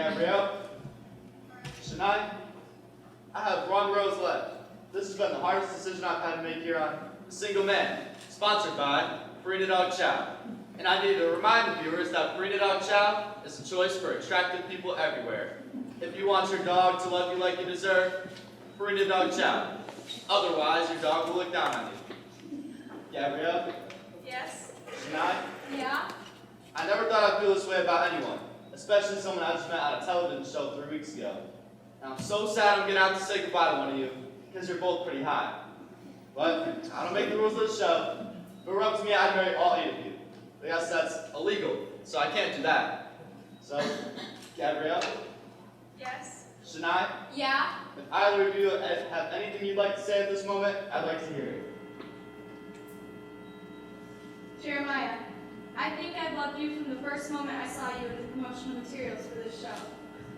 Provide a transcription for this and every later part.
Gabrielle. Shania, I have one rose left. This has been the hardest decision I've had to make here on The Single Man, sponsored by Purina Dog Chow. And I need to remind the viewers that Purina Dog Chow is a choice for attractive people everywhere. If you want your dog to love you like you deserve, Purina Dog Chow. Otherwise, your dog will look down on you. Gabrielle? Yes? Shania? Yeah? I never thought I'd feel this way about anyone, especially someone I just met on a television show 3 weeks ago. And I'm so sad I'm going to have to say goodbye to one of you, because you're both pretty hot. But I don't make the rules of the show. If it were up to me, I'd marry all 8 of you. But yes, that's illegal, so I can't do that. So, Gabrielle? Yes? Shania? Yeah? If either of you have anything you'd like to say at this moment, I'd like to hear it. Jeremiah, I think I loved you from the first moment I saw you in the promotional materials for this show.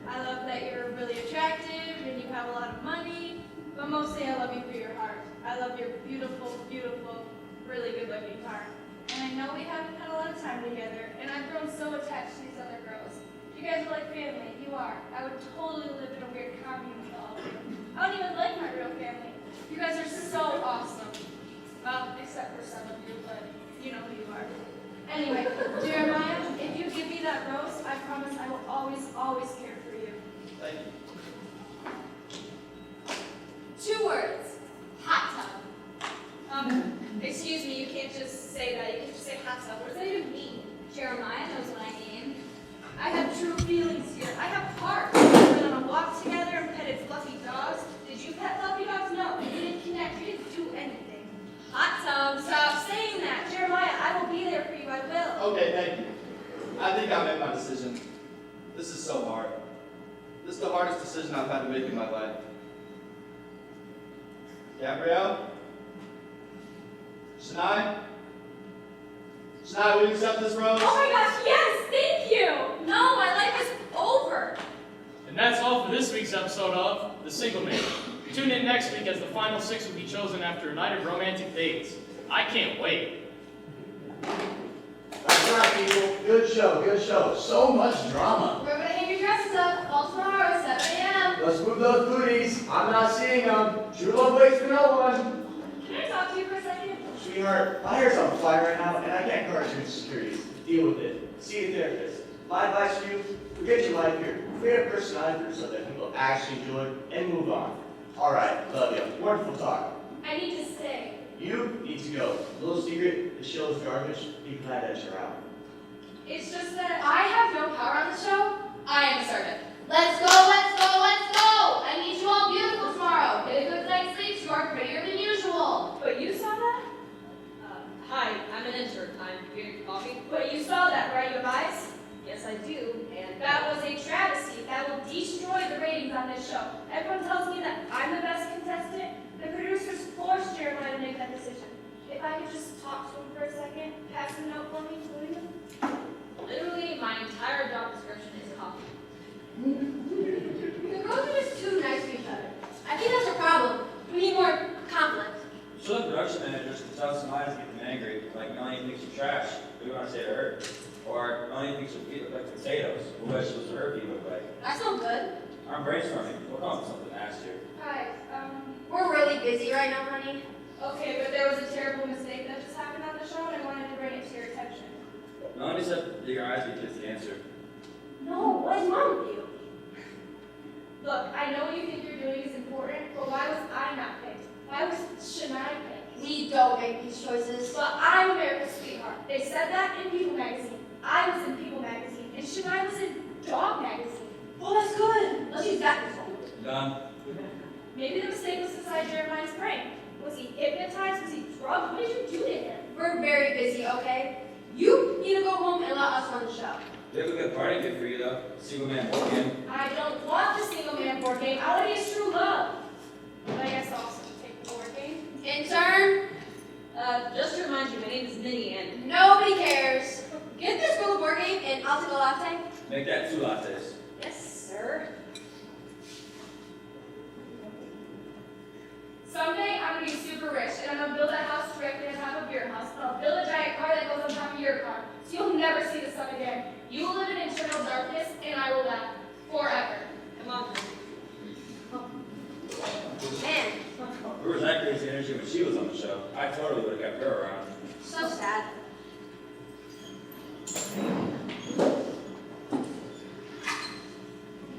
I love that you're really attractive and you have a lot of money, but mostly I love you for your heart. I love your beautiful, beautiful, really good-looking heart. And I know we haven't had a lot of time together, and I've grown so attached to these other girls. You guys are like family. You are. I would totally live in a weird commune with all of you. I don't even like my real family. You guys are so awesome. Well, except for some of you, but you know who you are. Anyway, Jeremiah, if you give me that rose, I promise I will always, always care for you. Thank you. 2 words. Hot tub. Excuse me, you can't just say that. You can't just say hot tub. What does that even mean? Jeremiah knows what I mean. I have true feelings here. I have heart. We went on a walk together and petted fluffy dogs. Did you pet fluffy dogs? No, we didn't connect. We didn't do anything. Hot tub. Stop saying that. Jeremiah, I will be there for you. I will. Okay, thank you. I think I made my decision. This is so hard. This is the hardest decision I've had to make in my life. Gabrielle? Shania? Shania, will you accept this rose? Oh my gosh, yes, thank you. No, my life is over. And that's all for this week's episode of The Single Man. Tune in next week as the final 6 will be chosen after a night of romantic dates. I can't wait. That's right, people. Good show, good show. So much drama. We're gonna hang your dresses up. Call tomorrow at 7 a.m. Let's move those booties. I'm not seeing them. True love waits for no one. Can I talk to you for a second? Sweetheart, my hair's on fire right now, and I can't charge your insecurities. Deal with it. See a therapist. My advice to you, forget your life here. Create a personality for yourself that people actually enjoy, and move on. All right, love you. Wonderful talk. I need to stay. You need to go. Little secret, the show is garbage. Be glad that you're out. It's just that I have no power on the show. I am assertive. Let's go, let's go, let's go! I need you all beautiful tomorrow. Get a good night's sleep so you are prettier than usual. But you saw that? Hi, I'm an intern. I'm here for coffee. But you saw that, right? You have eyes? Yes, I do. And That was a travesty. That will destroy the ratings on this show. Everyone tells me that I'm the best contestant. The producers forced Jeremiah to make that decision. If I could just talk to him for a second, pass him a note for me, will you? literally, my entire job description is coffee. The girls are just too nice to each other. I think that's a problem. We need more conflict. So the production managers can tell somebody's getting angry, like Melanie thinks you're trash. What do you want to say to her? Or Melanie thinks your feet look like potatoes. What vegetables do her feet look like? That's not good. I'm brainstorming. We'll come up with something last year. Hi, We're really busy right now, honey. okay, but there was a terrible mistake that just happened on the show, and I wanted to bring it to your attention. Melanie said your eyes would get the answer. No, what is wrong with you? Look, I know what you think you're doing is important, but why was I not picked? Why was Shania picked? We don't make these choices. But I'm America's sweetheart. They said that in People magazine. I was in People magazine, and Shania was in Dog magazine. Oh, that's good. Let's use that result. Done. Maybe the mistake was inside Jeremiah's brain. Was he hypnotized? Was he drugged? What did you do to him? We're very busy, okay? You need to go home and let us run the show. We have a good party gift for you, though. Single man board game. I don't want the single man board game. I want to be a true love. But I guess I'll also take the board game. Intern, Just to remind you, my name is Minnie, and nobody cares. Get this girl a board game and I'll take a latte. Make that 2 lattes. Yes, sir. Someday I'm gonna be super rich and I'm gonna build a house directly on top of your house. And I'll build a giant car that goes on top of your car. So you'll never see the sun again. You will live in eternal darkness and I will laugh. For if she was on the show. I totally would have kept her around. So sad.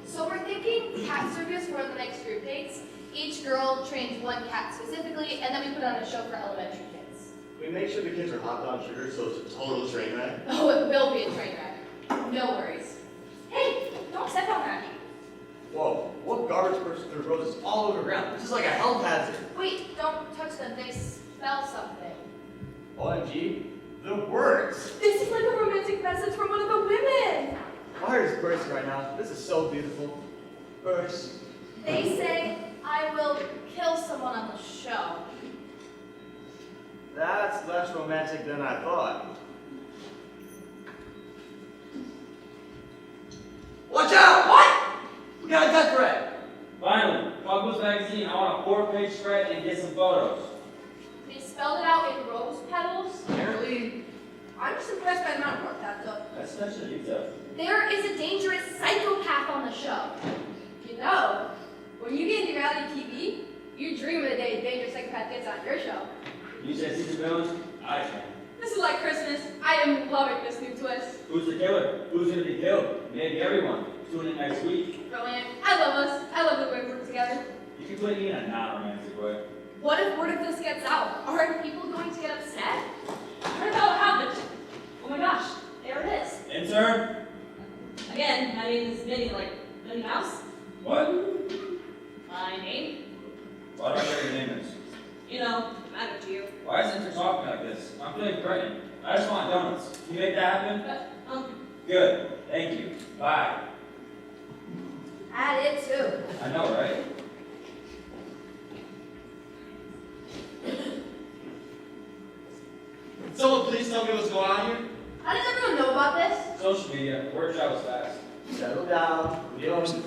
So we're thinking cat circus for the next group dates. Each girl trains one cat specifically, and then we put on a show for elementary kids. We make sure the kids are hopped on sugar so it's a total train wreck. Oh, it will be a train wreck. No worries. Hey, don't step on that. Whoa, what garbage person threw roses all over the ground? This is like a health hazard. Wait, don't touch them. They spell something. OMG, the words. This is like a romantic message from one of the women. My heart is bursting right now. This is so beautiful. Burst. They say, I will kill someone on the show. That's less romantic than I thought. Watch out! What? We got a death threat. Finally, Puggles Magazine, I want a 4-page spread and get some photos. They spelled it out in rose petals. Apparently, I'm just impressed by the amount of work that took. That's such a detail. There is a dangerous psychopath on the show. You know, when you get into reality TV, you dream of the day a dangerous psychopath gets on your show. You said see the villains? I can. This is like Christmas. I am loving this new twist. Who's the killer? Who's gonna be killed? Maybe everyone. Tune in next week. Brilliant. I love us. I love the way we work together. You can put me in a non-romantic way. What if word of this gets out? Aren't people going to get upset? I heard how it happened. Oh my gosh, there it is. Intern? Again, my name is Minnie, like Minnie Mouse. What? My name, Why do I know your name is? you know, matter to you. Why is Intern talking like this? I'm feeling threatened. I just want donuts. Can you make that happen? But, Good. Thank you. Bye. Add it too. I know, right? Someone please tell me what's going on here? How does everyone know about this? Social media. Word travels fast. settle down. We don't.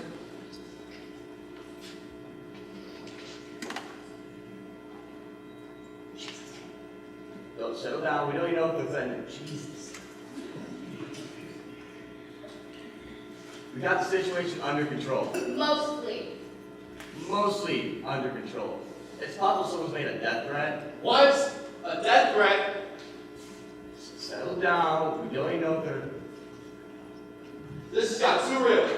Don't settle down. We don't even know if the thing. Jesus. We got the situation under control. Mostly. Mostly under control. It's possible someone's made a death threat. What? A death threat? Settle down. We don't even know if they're. This has got too real.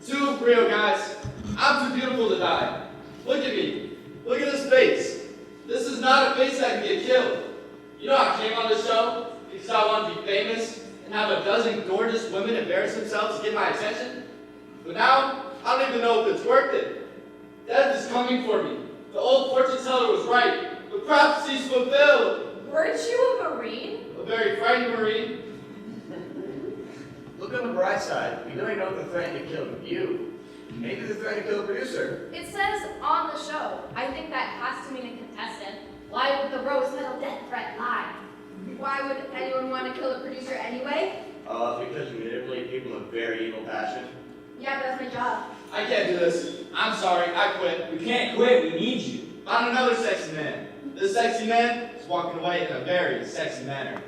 Too real, guys. I'm too beautiful to die. Look at me. Look at this face. This is not a face that can get killed. You know I came on this show because I want to be famous and have a dozen gorgeous women embarrass themselves to get my attention. But now, I don't even know if it's worth it. Death is coming for me. The old fortune teller was right. The prophecy's fulfilled. Weren't you a Marine? A very frightening Marine. Look on the bright side. We don't even know if they're threatening to kill you. Maybe they're threatening to kill the producer. It says on the show. I think that has to mean a contestant. Why would the rose petal death threat lie? Why would anyone want to kill a producer anyway? Because you manipulate people in very evil passion. Yeah, but that's my job. I can't do this. I'm sorry, I quit. We can't quit. We need you. Found another sexy man. This sexy man is walking away in a very sexy manner.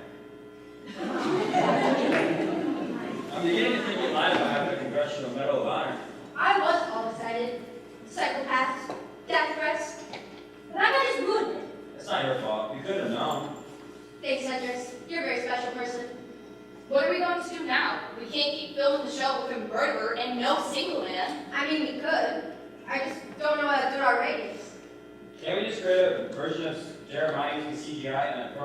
I'm beginning to think you lied about having a Congressional Medal of Honor. I was all excited. Psychopaths, death threats. But I got just ruined it. That's not your fault. You could have known. Thanks, Hendrix. You're a very special person. What are we going to do now? We can't keep filming the show with a murderer and no single man. I mean, we could. I just don't know how to do our ratings. Can't we just create a version of Jeremiah using CGI and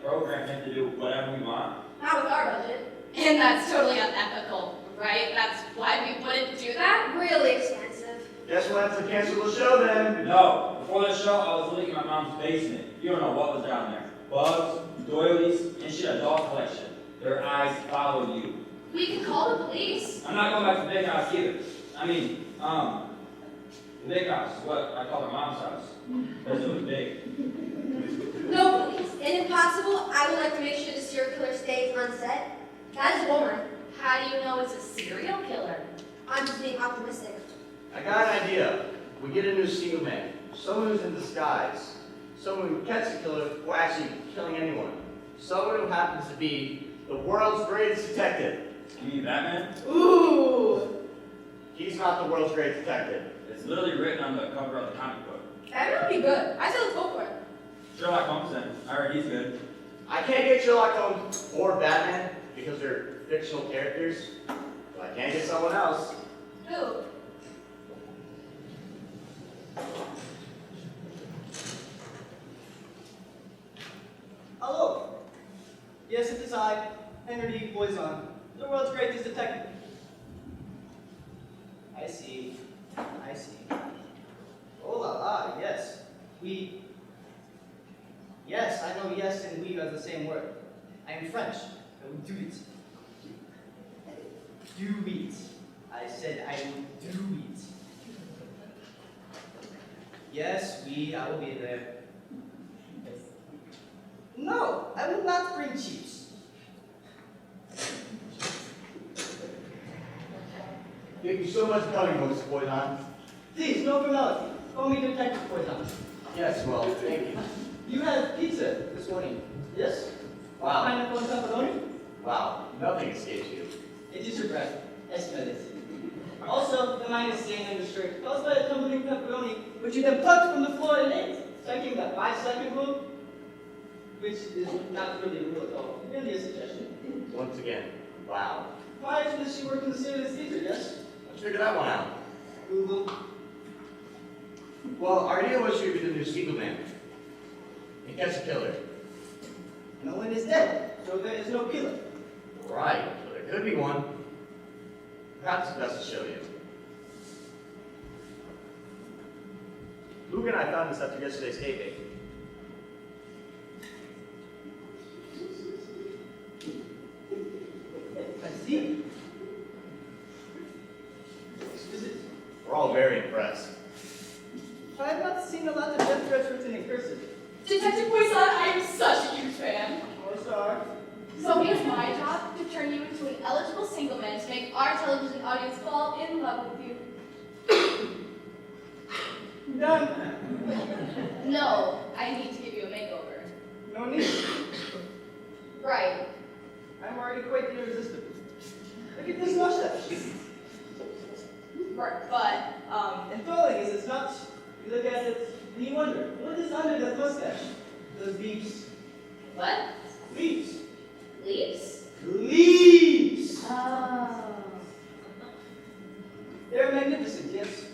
program him to do whatever we want? Not with our budget. And that's totally unethical, right? That's why we wouldn't do that? Really expensive. Guess we'll have to cancel the show then. No. Before the show, I was looking at my mom's basement. You don't know what was down there. Bugs, doilies, and shit, a doll collection. Their eyes follow you. We can call the police. I'm not going back to the big house either. I mean, the big house is what I call her mom's house. Because it was big. No, police. And if possible, I would like to make sure the serial killer stays on set. That is a woman. How do you know it's a serial killer? I'm just being optimistic. I got an idea. We get a new single man. Someone who's in disguise. Someone who catches a killer or actually killing anyone. Someone who happens to be the world's greatest detective. You mean Batman? Ooh. He's not the world's greatest detective. It's literally written on the cover of the comic book. That would be good. I say let's go for it. Sherlock Holmes then. I heard he's good. I can't get Sherlock Holmes or Batman because they're fictional characters, but I can get someone else. Who? Hello. Yes, it is I, Henry Poison, the world's greatest detective. I see. I see. Oh la la, yes. We. Yes, I know yes and we are the same word. I am French. I will do it. Do it. I said I will do it. Yes, I will be there. No, I will not bring chips. Thank you so much for coming, Mr. Poison. Please, no formality. Call me Detective Poison. Yes, well, thank you. You had pizza this morning, yes? Wow. Pineapple and pepperoni? Wow, nothing escapes you. It is your breath. I smell it. Also, the minus stain on your shirt, caused by a tumbling pepperoni, which you then plucked from the floor and ate, citing the 5-second rule, which is not really a rule at all. Really a suggestion. Once again, wow. Prior to this, you were considered a thief, yes? Let's figure that one out. Google. Well, our idea was to be the new Seagull Man. And catch a killer. No one is dead, so there is no killer. Right, but there could be one. Perhaps it's best to show you. Luke and I found this after yesterday's taping. I see. Is it? We're all very impressed. I have not seen a lot of death threats written in cursive. Detective Poison, I am such a huge fan. Or star. So it's my job to turn you into an eligible single man to make our television audience fall in love with you. Done. No, I need to give you a makeover. No need. Right. I'm already quite irresistible. Look at this mustache. Right, but, Enthralling is it's not. You look at it and you wonder, what is under that mustache? Those leaves. what? Leaves. Leaves? Leaves! Oh. They're magnificent, yes.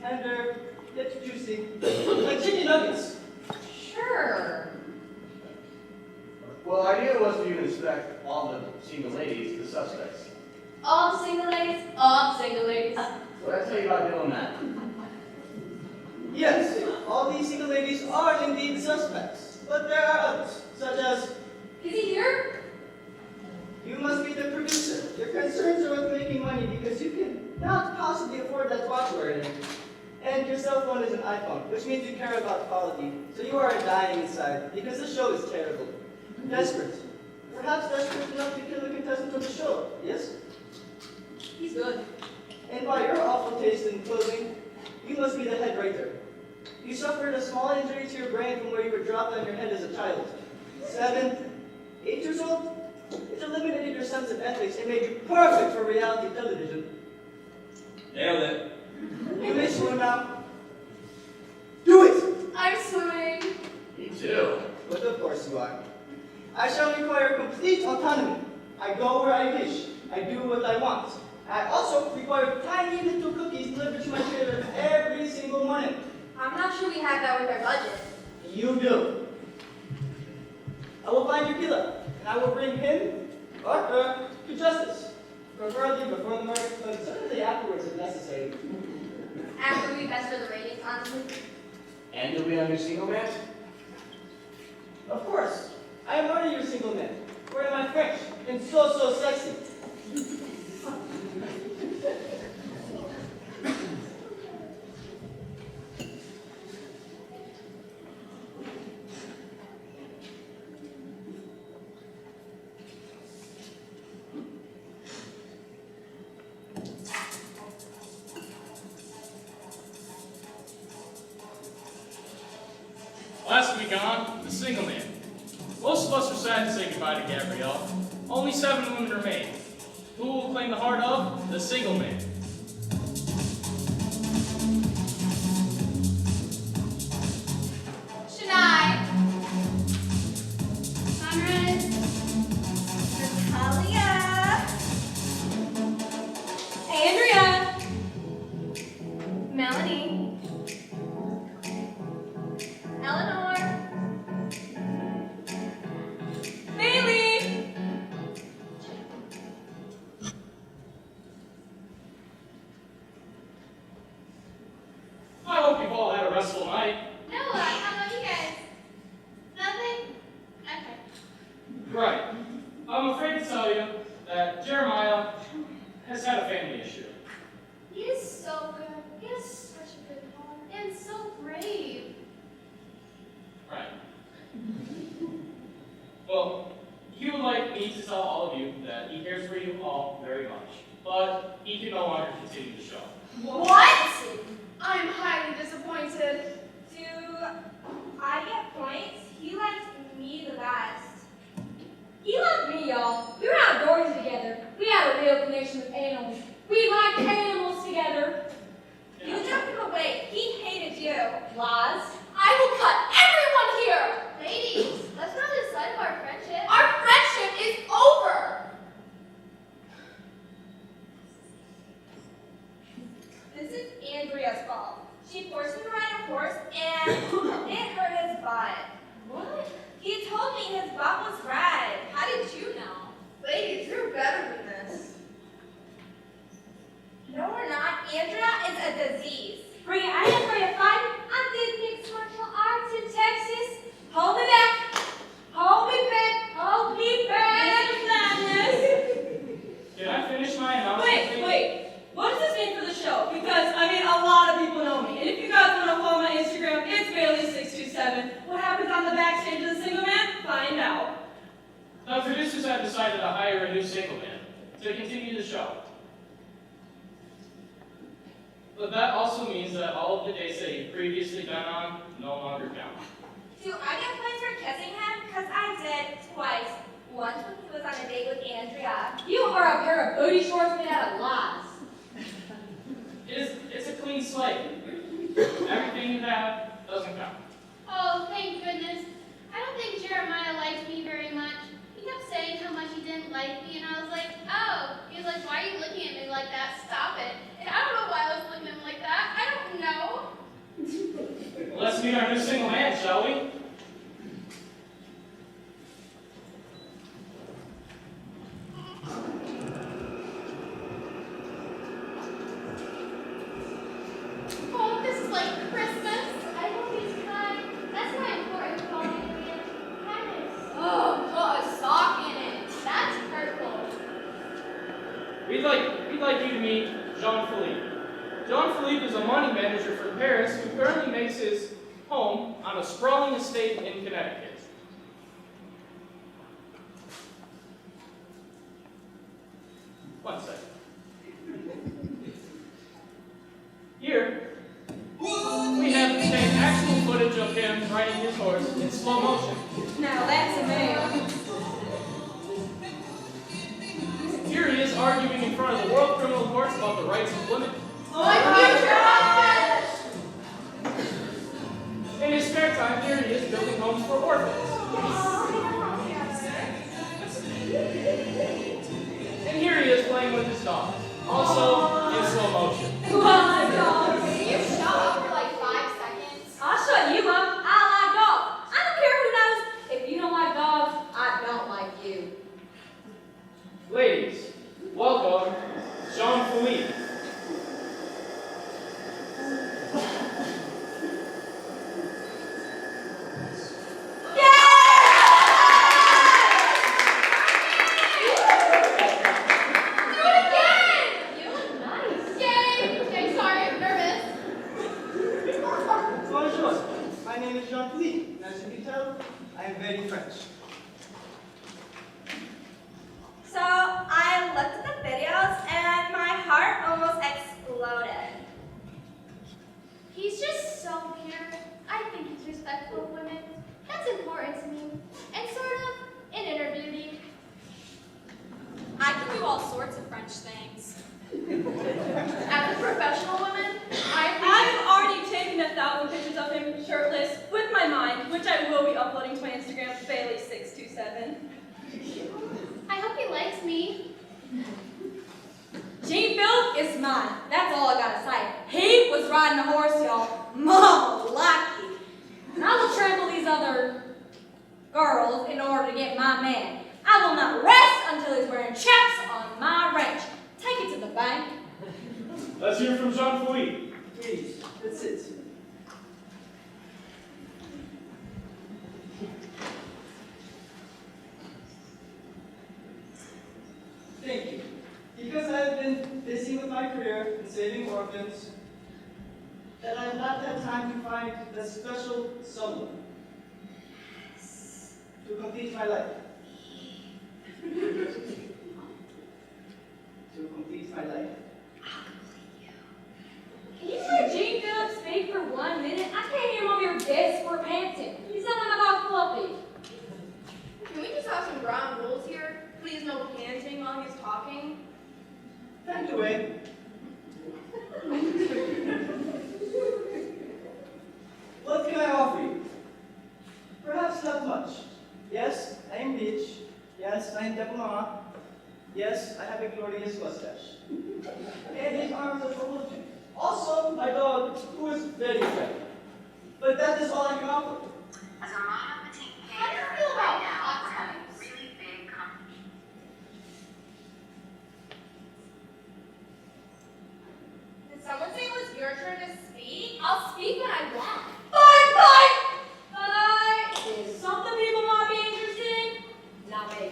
Tender, yet juicy. Like chicken nuggets. Sure. Well, our idea was to inspect all the single ladies, the suspects. All single ladies? All single ladies. What did I tell you about doing that? Yes, all these single ladies are indeed suspects. But there are others, such as, Is he here? you must be the producer. Your concerns are with making money because you cannot possibly afford that watch we're in. And your cell phone is an iPhone, which means you care about quality. So you are dying inside because the show is terrible. Desperate. Perhaps desperate enough to kill the contestant of the show, yes? He's good. And by your awful taste in clothing, you must be the head writer. You suffered a small injury to your brain from where you were dropped on your head as a child. 7, 8 years old? It eliminated your sense of ethics and made you perfect for reality television. Nailed it. You may swim now. Do it! I'm swimming. Me too. But of course you are. I shall require complete autonomy. I go where I wish. I do what I want. I also require tiny little cookies delivered to my trailer every single morning. I'm not sure we have that with our budget. You do. I will find your killer, and I will bring him or her to justice. Preferably before the murder, but certainly afterwards if necessary. After we best for the ratings, honestly. And you'll be on your single man? Of course, I am already your single man. Where am I French and so sexy? Last week on The Single Man. Most of us are sad to say goodbye to Gabrielle. Only 7 women remain. Who will claim the heart of The Single Man? Shania, Right. I'm afraid to tell you that Jeremiah has had a family issue. He is so good. He has such a good home and so brave. Right. Well, he would like me to tell all of you that he cares for you all very much, but he can no longer continue the show. What? I'm highly disappointed. Do I get points? He liked me the best. He loved me, y'all. We were outdoors together. We had a real connection with animals. We liked animals together. You took him away. He hated you. Lies. I will cut everyone here! Ladies, let's not lose sight of our friendship. Our friendship is over! This is Andrea's fault. She forced him to ride a horse and it hurt his butt. What? He told me his butt was red. How did you know? Ladies, you're better than this. No, we're not. Andrea is a disease. Bring it. I didn't bring a fight. I did mixed martial arts in Texas. Hold me back. Hold me back. Hold me back. Mr. Madness. Did I finish my announcement? Wait. What does this mean for the show? Because, I mean, a lot of people know me. And if you guys want to follow my Instagram, it's Bailey627. What happens on the backstage of the single man? Find out. The producers have decided to hire a new single man to continue the show. But that also means that all of the dates that you've previously been on no longer count. Do I get points for kissing him? Because I did twice. Once when he was on a date with Andrea. You are a pair of booty shorts made out of lies. It's a clean slate. Everything you have doesn't count. Oh, thank goodness. I don't think Jeremiah liked me very much. He kept saying how much he didn't like me, and I was like, oh. He was like, why are you looking at me like that? Stop it. And I don't know why I was looking at him like that. I don't know. Well, let's meet our new single man, shall we? Oh, this is like Christmas. I hope he's kind. That's why I'm important to call him kindness. Oh, put a sock in it. That's hurtful. We'd like you to meet Jean-Philippe. Jean-Philippe is a money manager for Paris who currently makes his home on a sprawling estate in Connecticut. One second. Here, we have taken actual footage of him riding his horse in slow motion. Now that's a man. Here he is arguing in front of the World Criminal Court about the rights of women. Oh my God! In his spare time, here he is building homes for orphans. And here he is playing with his dog, also in slow motion. My dog. Can you shut up for like 5 seconds? I'll shut you up. I like dogs. I don't care who knows. If you don't like dogs, I don't like you. Ladies, welcome Jean-Philippe. You look nice. Yay! Okay, sorry, I'm nervous. Bonjour. My name is Jean-Philippe. As you can tell, I am very French. So I looked at the videos and my heart almost exploded. He's just so pure. I think he's respectful of women. That's important to me. And sort of an inner beauty. I can do all sorts of French things. As a professional woman, I've already taken 1,000 pictures of him shirtless with my mind, which I will be uploading to my Instagram, Bailey627. I hope he likes me. G-Phil is mine. That's all I gotta say. He was riding a horse, y'all. Mama lucky. And I will trample these other girls in order to get my man. I will not rest until he's wearing chaps on my ranch. Take it to the bank. Let's hear from Jean-Philippe. Please, that's it. of my career in saving orphans that I have not had time to find the special someone to complete my life. To complete my life. Can you let Jacob speak for 1 minute? I can't hear him over your desk for panting. You sound like a dog fluffy. Can we just have some ground rules here? Please no panting while he's talking. Thank you, Wade. What can I offer you? Perhaps not much. Yes, I am rich. Yes, I am diploma. Yes, I have a glorious mustache. And his arms are full of gin. Also, my dog, who is very friendly. But that is all I can offer. As a mom of a teen How do you caterer, feel about right now hot we're having tubs? really big competition. Did someone say it was your turn to speak? I'll speak when I want. But is something people might be interested in? Not me.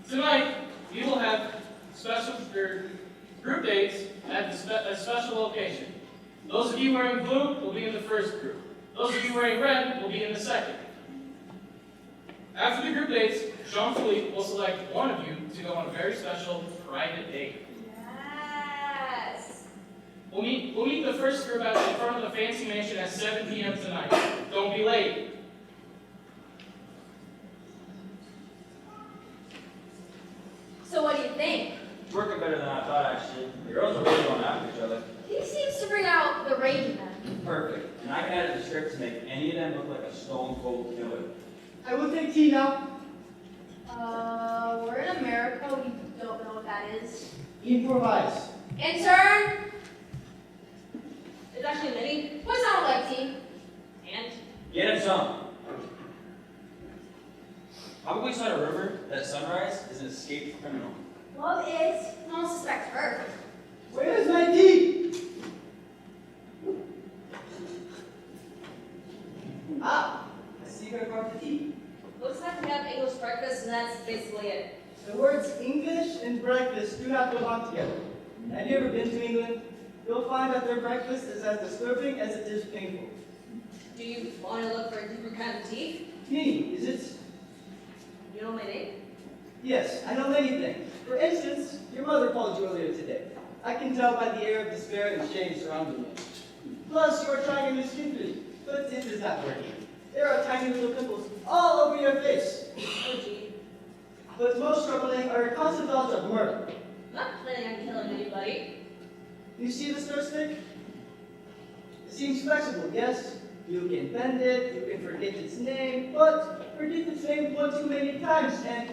Tonight, we will have group dates at a special location. Those of you wearing blue will be in the first group. Those of you wearing red will be in the second. After the group dates, Jean-Philippe will select one of you to go on a very special private date. Yes. We'll meet the first group out in front of the fancy mansion at 7 p.m. tonight. Don't be late. So what do you think? It's working better than I thought, actually. The girls are really going after each other. He seems to bring out the rage in them. Perfect. And I can add a script to make any of them look like a stone cold killer. I will take tea now. We're in America. We don't know what that is. Improvise. Intern, It's actually Minnie. what sound like tea? And Get him some. Probably saw a rumor that Sunrise is an escaped criminal. Well, no one suspects her. Where's my tea? Ah, I see her brought the tea. looks like we have English breakfast, and that's basically it. The words English and breakfast do not belong together. Have you ever been to England? You'll find that their breakfast is as disturbing as it is painful. Do you want to look for a different kind of tea? Me, is it? You know my name? Yes, I know many things. For instance, your mother called you earlier today. I can tell by the air of despair and shame surrounding you. Plus, you are trying a new skin treatment, but it is not working. There are tiny little pimples all over your face. Oh, gee. But most troubling are your constant thoughts of murder. I'm not planning on killing anybody. You see the stir stick? It seems flexible, yes? You can bend it, you can forget its name, but forget its name one too many times and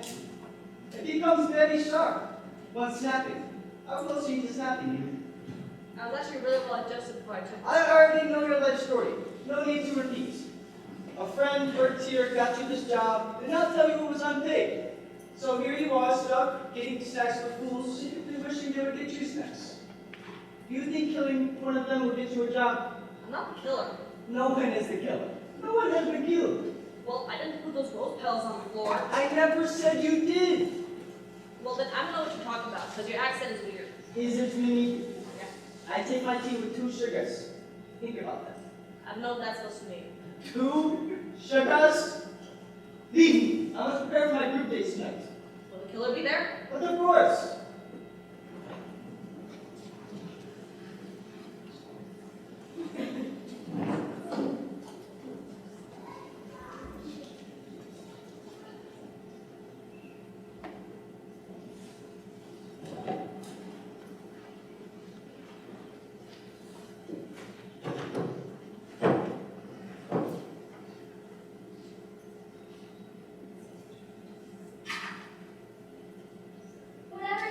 it becomes very sharp when snapping. How close are you to snapping you? I was actually really well adjusted before I took this. I already know your life story. No need to repeat. A friend worked here, got you this job, did not tell you it was unpaid. So here you are, stuck, getting snacks for fools, secretly wishing they would get you snacks. Do you think killing one of them will get you a job? I'm not the killer. No one is the killer. No one has been killed. Well, I didn't put those rose petals on the floor. I never said you did. Well, then I don't know what you're talking about, because your accent is weird. Is it me? Yeah. I take my tea with 2 sugars. Think about that. I don't know what that's supposed to mean. 2 sugars? Leave me. I must prepare for my group dates tonight. Will the killer be there? But of course. Whatever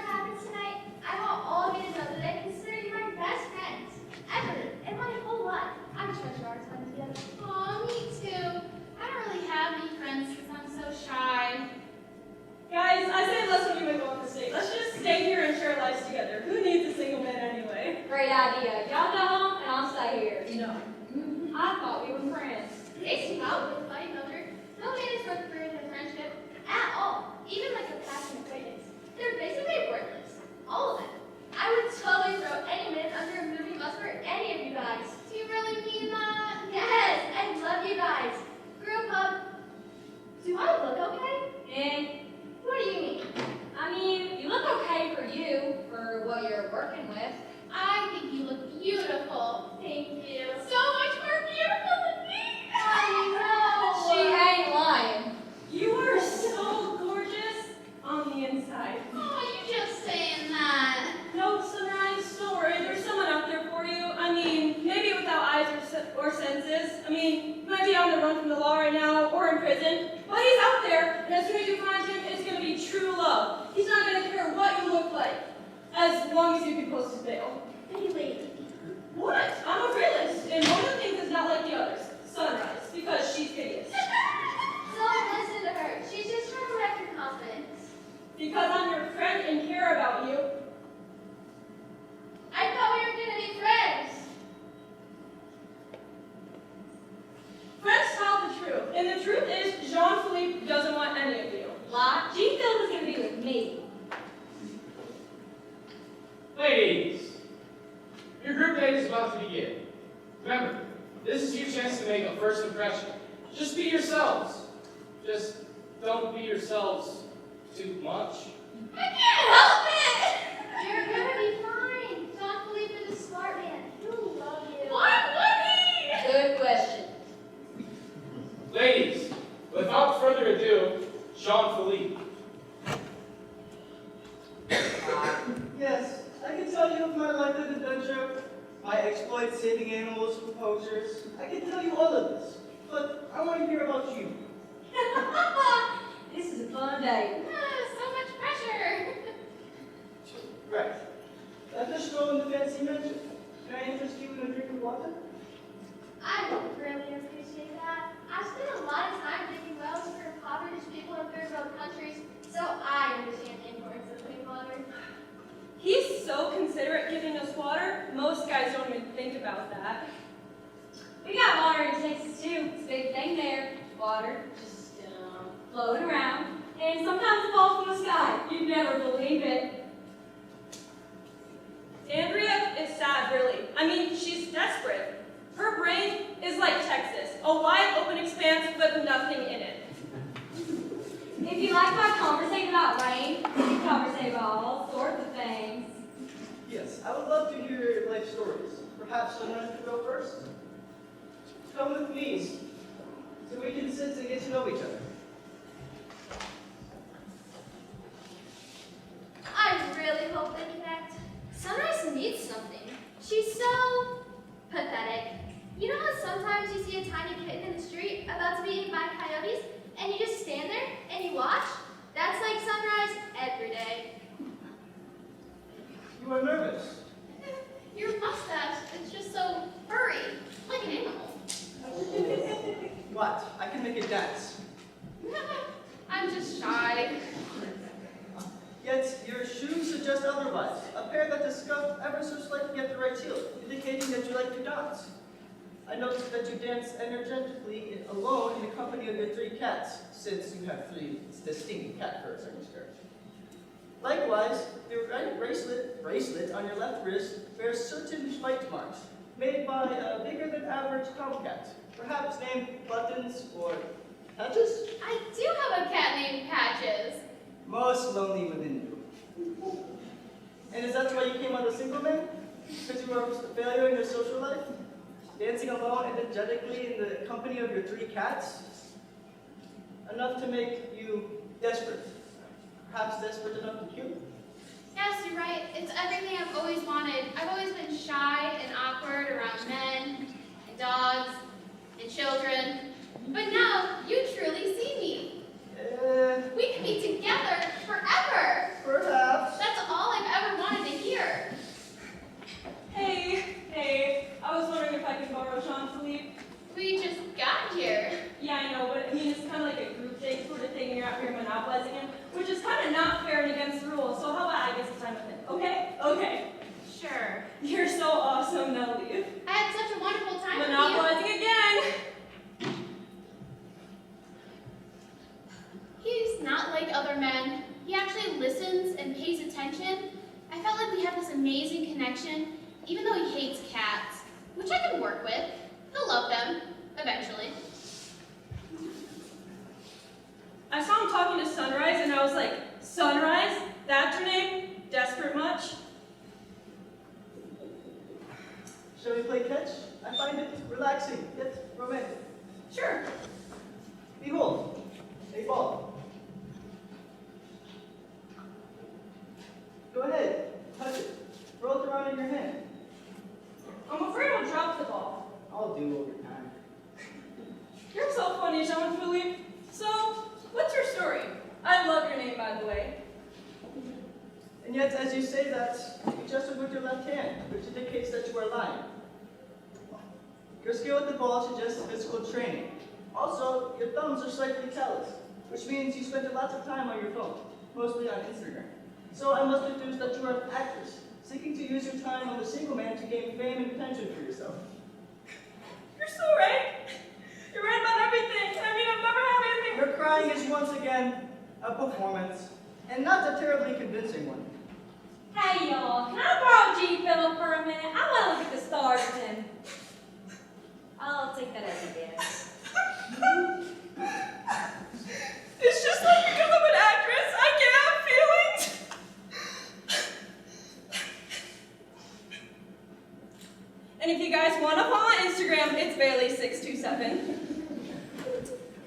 run from the law right now or in prison, but he's out there, and as soon as you find him, it's going to be true love. He's not going to care what you look like, as long as you can post his bail. Really? What? I'm a realist, and one of the things is not like the others. Sunrise, because she's hideous. Don't listen to her. She's just trying to wreck your confidence. Because I'm your friend and care about you. I thought we were going to be friends. Friends tell the truth, and the truth is Jean-Philippe doesn't want any of you. Lie. She feels it's gonna be with me. Ladies, your group date is about to begin. Remember, this is your chance to make a first impression. Just be yourselves. Just don't be yourselves too much. I can't help it! You're going to be fine. Jean-Philippe is a smart man. He'll love you. What would he? Good question. Ladies, without further ado, Jean-Philippe. Yes, I can tell you of my life and adventure, my exploits saving animals from poachers. I can tell you all of this, but I want to hear about you. This is a fun day. So much pressure. Right. After strolling the fancy mansion, can I interest you in a drink of water? I would really appreciate that. I've spent a lot of time digging wells for impoverished people in third world countries, so I understand the importance of clean water. He's so considerate giving us water, most guys don't even think about that. We got water in Texas too. It's a big thing there. Water just floating around. And sometimes it falls from the sky. You'd never believe it. Andrea is sad, really. I mean, she's desperate. Her brain is like Texas, a wide open expanse with nothing in it. If you like my conversation about rain, we can conversate about all sorts of things. Yes, I would love to hear your life stories. Perhaps someone could go first. Come with me, so we can sit and get to know each other. I really hope they connect. Sunrise needs something. She's so pathetic. You know how sometimes you see a tiny kitten in the street about to be eaten by coyotes, and you just stand there and you watch? That's like Sunrise every day. You are nervous. Your mustache is just so furry, like an animal. What? I can make it dance. I'm just shy. Yet your shoes suggest otherwise. A pair that is scuffed ever so slightly at the right heel, indicating that you like to dance. I noticed that you dance energetically alone in the company of your 3 cats, since you have 3 distinct cat furs on your skirt. Likewise, your right bracelet on your left wrist bears certain bite marks, made by a bigger than average tomcat, perhaps named Buttons or Patches? I do have a cat named Patches. Most lonely within you. And is that why you came out a single man? Because you were a failure in your social life? Dancing alone energetically in the company of your 3 cats? Enough to make you desperate. Perhaps desperate enough to kill? Yes, you're right. It's everything I've always wanted. I've always been shy and awkward around men, and dogs, and children. But now, you truly see me. We can be together forever. Perhaps. That's all I've ever wanted to hear. Hey, I was wondering if I could borrow Jean-Philippe. We just got here. Yeah, I know, but I mean, it's kind of like a group date sort of thing, and you're out here monopolizing him, which is kind of not fair and against the rules, so how about I get some time with him, okay? Okay. Sure. You're so awesome, now leave. I had such a wonderful time with you. Monopolizing again! He's not like other men. He actually listens and pays attention. I felt like we had this amazing connection, even though he hates cats, which I can work with. He'll love them, eventually. I saw him talking to Sunrise, and I was like, Sunrise? That's your name? Desperate much? Shall we play catch? I find it relaxing, yet romantic. Sure. Behold, a ball. Go ahead, touch it. Roll it around in your hand. I'm afraid I'll drop the ball. I'll do over time. You're so yet, as you say that, you gesture with your left hand, which indicates that you are lying. Your skill with the ball suggests physical training. Also, your thumbs are slightly callous, which means you spend lots of time on your phone, mostly on Instagram. So I must deduce that you are an actress, seeking to use your time on the single man to gain fame and attention for yourself. You're so right. You're right about everything. I mean, I've never had anything. Your crying is once again a performance, and not a terribly convincing one. Hey y'all, can I borrow G Phillip for a minute? I want to look at the stars again. I'll take that as a yes. It's just like because I'm an actress, I can't have feelings. And if you guys want to follow on Instagram, it's Bailey627.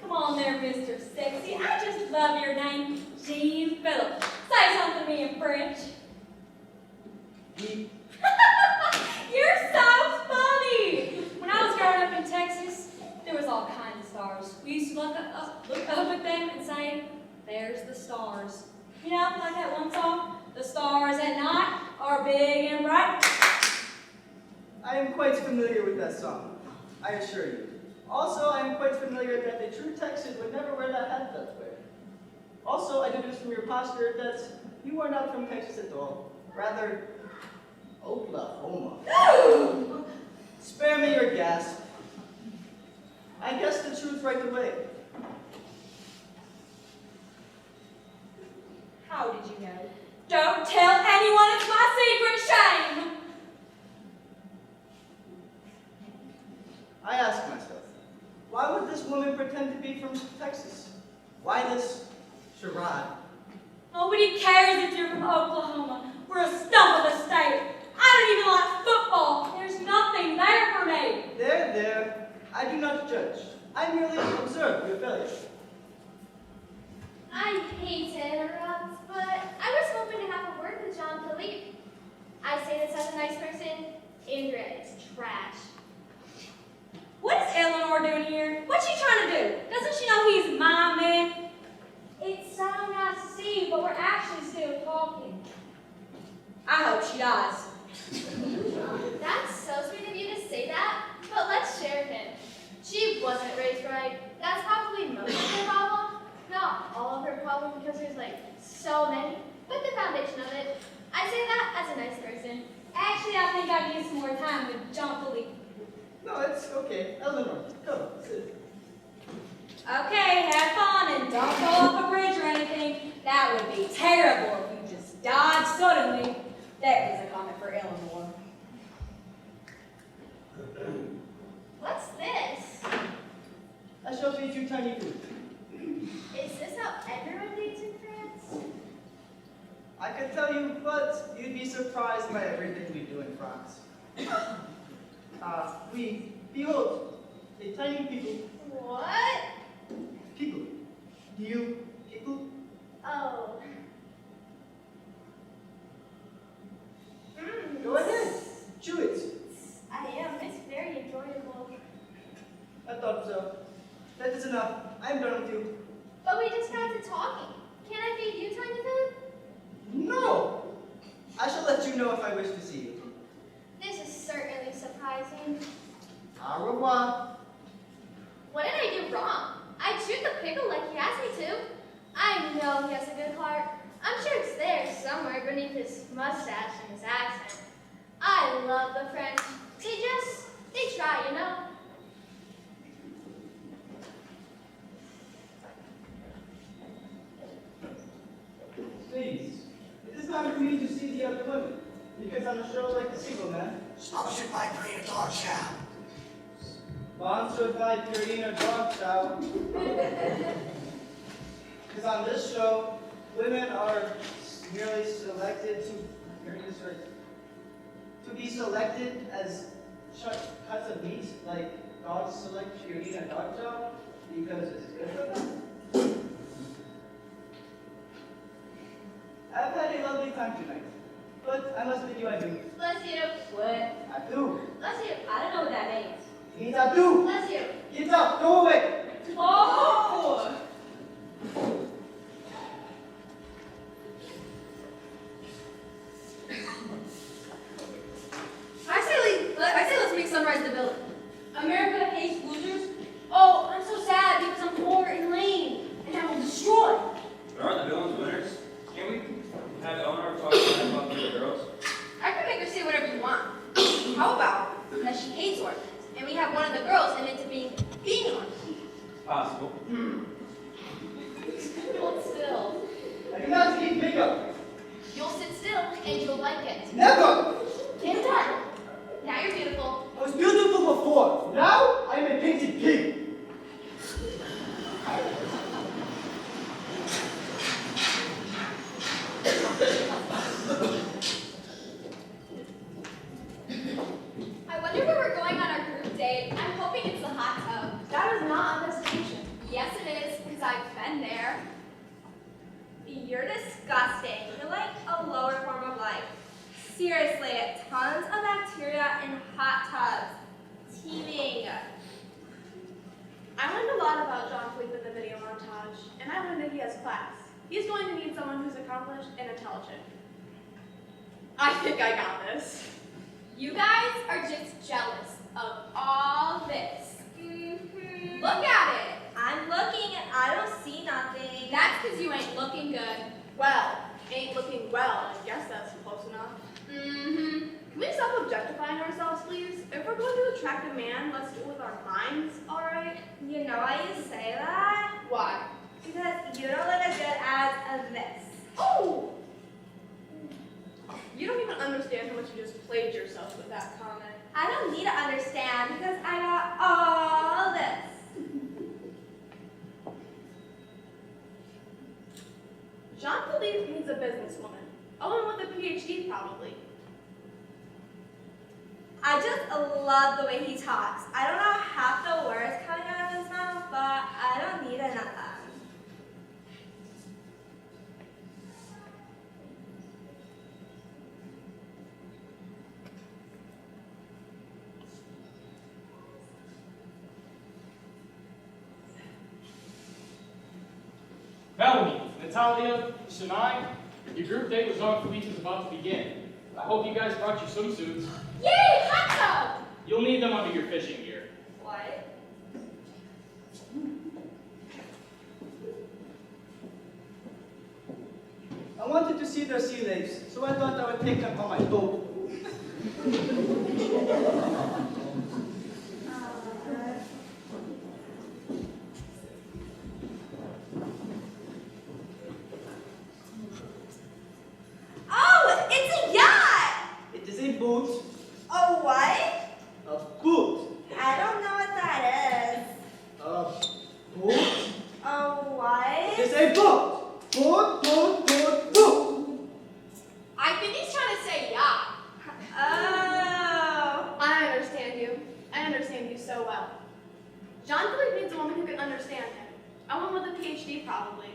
Come on there, Mr. Sexy. I just love your name, G Phillip. Say something to me in French. You're so funny! When I was growing up in Texas, there was all kinds of stars. We used to look up at them and say, there's the stars. You know, like that one song, the stars at night are big and bright. I am quite familiar with that song, I assure you. Also, I am quite familiar that the true Texan would never wear that hat that way. Also, I deduce from your posture that you are not from Texas at all, rather Oklahoma. Spare me your gasp. I guessed the truth right away. How did you know? Don't tell anyone, it's my secret shame! I ask myself, why would this woman pretend to be from Texas? Why this charade? Nobody cares if you're from Oklahoma. We're a stump of a state. I don't even like football. There's nothing there for me. There. I do not judge. I merely observe your failure. I hate to interrupt, but I was hoping to have a word with John Philippe. I say this as a nice person. Andrea is trash. What is Eleanor doing here? What's she trying to do? Doesn't she know he's my man? It's so nice to see you, but we're actually still talking. I hope she dies. That's so sweet of you to say that, but let's share him. She wasn't raised right. That's probably most of her problem. Not all of her problem because there's like so many, but the foundation of it. I say that as a nice person. Actually, I think I need some more time with John Philippe. No, it's okay. Eleanor, come, sit. Okay, have fun and don't go off a bridge or anything. That would be terrible if you just died suddenly. That was a comment for Eleanor. What's this? I shall feed you tiny food. Is this how everyone dates in France? I could tell you, but you'd be surprised by everything we do in France. Behold, a tiny people. What? People. Do you people? Oh. Go ahead, chew it. I am. It's very enjoyable. I thought so. That is enough. I'm done with you. But we just got to talking. Can I feed you tiny food? No! I shall let you know if I wish to see you. This is certainly surprising. Au revoir. What did I do wrong? I chewed the pickle like he asked me to. I know he has a good heart. I'm sure it's there somewhere beneath his mustache and his accent. I love the French. They try, you know? Please, it is time for me to see the other women. Because on a show like The Single Man, Sponsored by Purina Dog Chow. sponsored by Purina Dog Chow. Because on this show, women are merely selected to be selected as cuts of meat, like dogs select Purina Dog Chow because it's good for them. I've had a lovely time tonight, but I must bid you adieu. Bless you. What? Adieu. Bless you. I don't know what that means. Means adieu. Bless you. Get up. Go away. Possible. Hold still. I do not need makeup. You'll sit still and you'll like it. Never! And done. Now you're beautiful. I was beautiful before. Now I am a painted pig. I wonder where we're going on our group date. I'm hoping it's the hot tub. That is not a destination. Yes, it is, because I've been there. You're disgusting. You're like a lower form of life. Seriously, tons of bacteria in hot tubs. Teeming. I learned a lot about John Philippe in the video montage, and I learned that he has class. He's going to need someone who's accomplished and intelligent. I think I got this. You guys are just jealous of all this. Mm-hmm. Look at it. I'm looking and I don't see nothing. That's because you ain't looking good. Well, ain't looking well. I guess that's close enough. Mm-hmm. Can we stop objectifying ourselves, please? If we're going to attract a man, let's do it with our minds, alright? You know why you say that? Why? Because you don't look as good as this. Oh! You don't even understand how much you just played yourself with that comment. I don't need to understand because I got all this. Jean-Philippe needs a businesswoman. A woman with a PhD, probably. I just love the way he talks. I don't know half the words coming out of his mouth, but I don't need enough. Melanie, Natalia, Shania, your group date with Jean Philippe is about to begin. I hope you guys brought your swimsuits. Yay, hot tub! You'll need them under your fishing gear. What? I wanted to see their sea legs, so I thought I would take them on my boat. Oh, it's a yacht! It is a boat. A what? A boat. I don't know what that is. A boat. A what? It is a boat. Boat, boat, boat, boat. I think he's trying to say yacht. Oh. I understand you. I understand you so well. Jean-Philippe needs a woman who can understand him. A woman with a PhD, probably.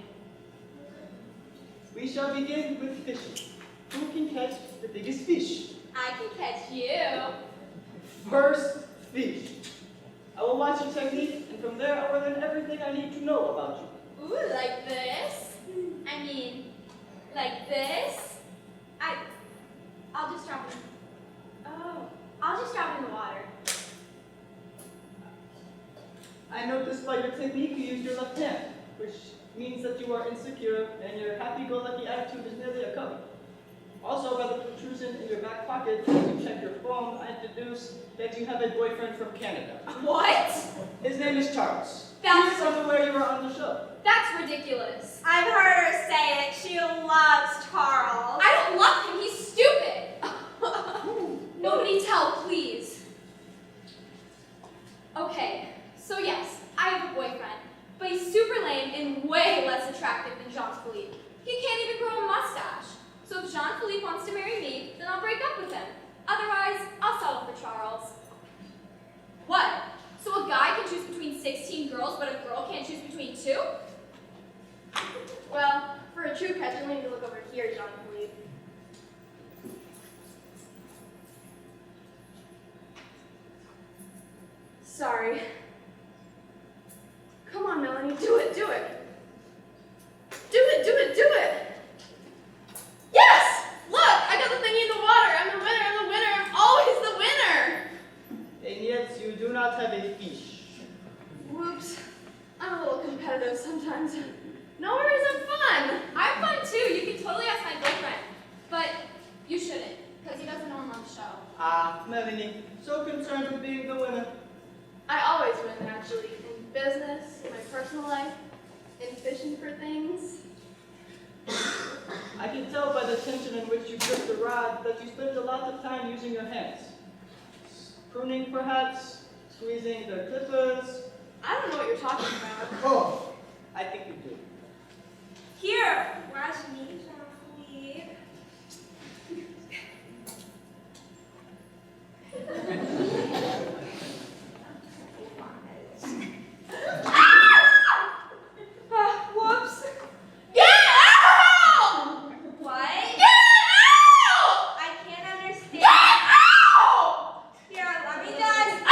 We shall begin with fishing. Who can catch the biggest fish? I can catch you. First fish. I will watch your technique, and from there I will learn everything I need to know about you. Ooh, like this? I mean, like this? I'll just drop in. Oh, I'll just drop in the water. I noticed by your technique you used your left hand, which means that you are insecure and your happy-go-lucky attitude is nearly a cover. Also, by the protrusion in your back pocket, as you check your phone, I deduce that you have a boyfriend from Canada. What? His name is Charles. That's- He is unaware you are on the show. That's ridiculous. I've heard her say it. She loves Charles. I don't love him, he's stupid. Nobody tell, please. Okay, so yes, I have a boyfriend, but he's super lame and way less attractive than Jean-Philippe. He can't even grow a mustache. So if Jean-Philippe wants to marry me, then I'll break up with him. Otherwise, I'll settle for Charles. What? So a guy can choose between 16 girls, but a girl can't choose between 2? Well, for a true catch, you'll need to look over here, Jean-Philippe. Sorry. Come on, Melanie, do it, do it. Do it, do it, do it. Yes! Look, I got the thingy in the water. I'm the winner, I'm the winner, I'm always the winner. And yet you do not have a fish. Whoops. I'm a little competitive sometimes. No worries, I'm fun. I'm fun too. You can totally ask my boyfriend. But you shouldn't, because he doesn't know I'm on the show. Ah, Melanie, so concerned with being the winner. I always win, actually. In business, my personal life and fishing for things. I can tell by the tension in which you grip the rod that you spend a lot of time using your hands. Pruning, perhaps, squeezing the clippers. I don't know what you're talking about. Oh, I think you do. Here, watch me, Johnny. Whoops. Get out! What? Get out! I can't understand. Get out! Here, let me just.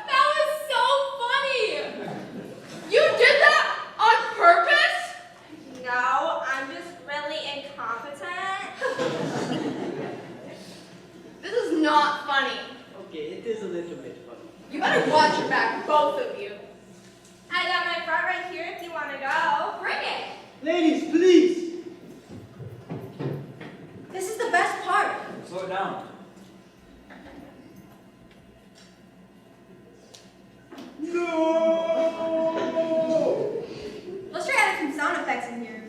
That was so funny! You did that on purpose? No, I'm just really incompetent. This is not funny. Okay, it is a little bit funny. You better watch your back, both of you. I got my front right here if you want to go. Bring it. Ladies, please! This is the best part. Slow it down. No! Let's try adding some sound effects in here.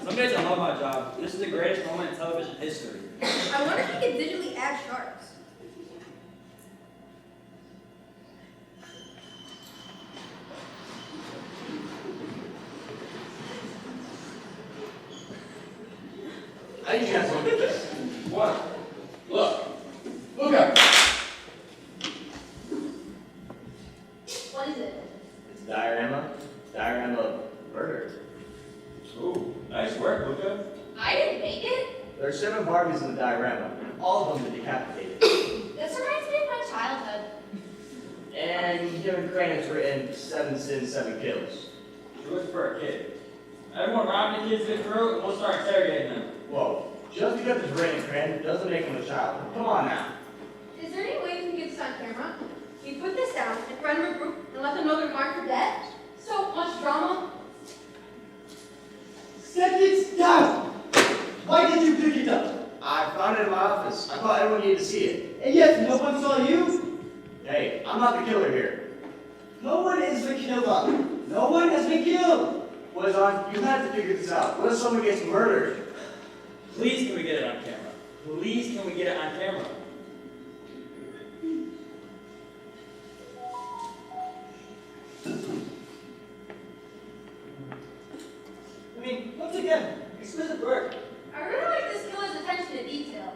Some days I love my job. This is the greatest moment in television history. I wonder if you could digitally add sharks. I need you guys to look at this. What? Look. Look up. What is it? It's a diorama. Diorama of murder. Ooh, nice work, Luca. I didn't make it. There are 7 Barbies in the diorama. All of them are decapitated. This reminds me of my childhood. And here in crayons written 7 sins, 7 kills. You're looking for a kid. Everyone robbing the kids get through, and we'll start interrogating them. Whoa. Just because it's written in crayon doesn't make him a child. Come on now. Is there any way we can get this on camera? We put this down in front of a group and let them know they're marked for dead? So much drama. Set it down! Why did you pick it up? I found it in my office. I thought everyone needed to see it. And yet, no one saw you? Hey, I'm not the killer here. No one is the killer. No one has been killed. Wazon, you have to figure this out. What if someone gets murdered? Please, can we get it on camera? Please, can we get it on camera? I mean, once again, exquisite work. I really like this killer's attention to detail.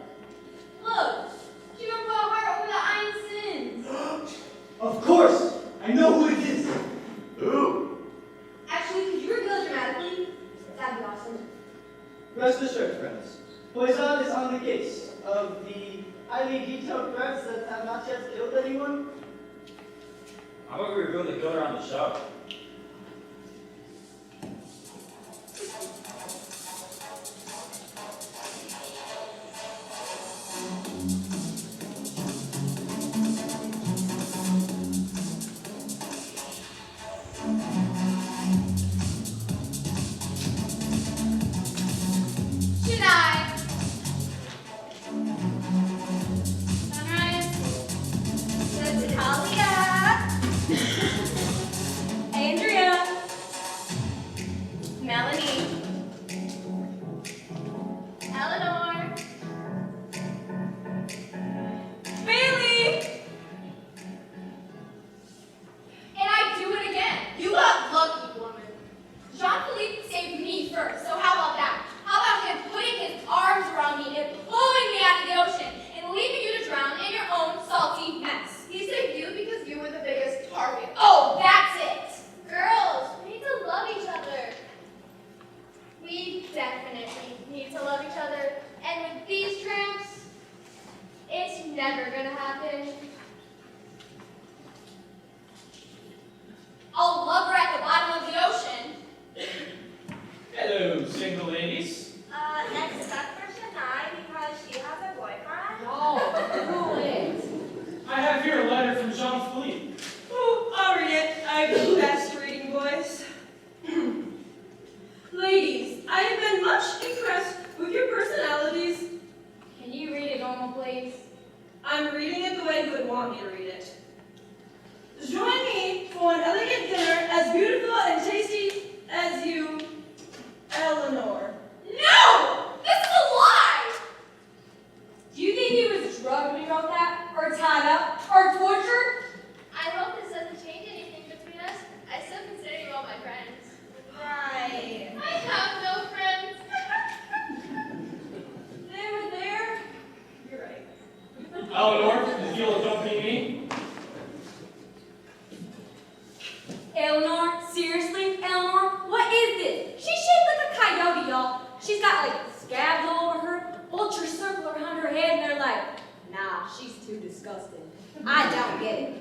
Look, she even put a heart over the iron sins. Of course! I know who it is! Ooh. Actually, could you reveal it dramatically? That'd be awesome. Rest assured, friends. Poison is on the case of the highly detailed threats that have not yet killed anyone. How about we reveal the killer on the show? Should I? Sunrise. Natalia! want me to read it. Join me for an elegant dinner as beautiful and tasty as you, Eleanor. No! This is a lie! Do you think he was drugged when he wrote that? Or tied up? Or tortured? I hope this doesn't change anything between us. I still consider you all my friends. Right. I have no friends. They were there. You're right. Eleanor, you'll accompany me? Eleanor? Seriously? Eleanor? What is this? She's shaped like a coyote, y'all. She's got like scabs all over her, ultra circle around her head, and they're like, nah, she's too disgusting. I don't get it.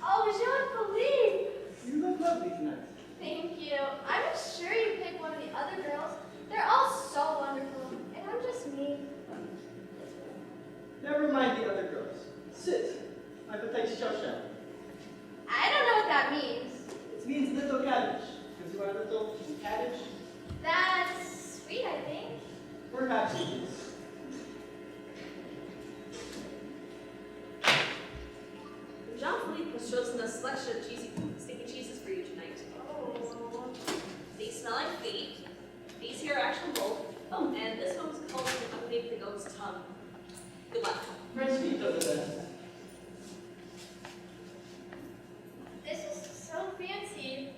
Oh, would you would believe? You look lovely tonight. Thank you. I'm sure you picked one of the other girls. They're all so wonderful. And I'm just me. Never mind the other girls. Sit. My petite shell. I don't know what that means. It means little cabbage. Because you are little cabbage. That's sweet, I think. Perhaps it is. Jean-Philippe has chosen a selection of sticky cheeses for you tonight. Oh. These smell like feet. These here are actual. Oh, and this one's called underneath the goat's tongue. Good luck. French feet are the best. This is so fancy.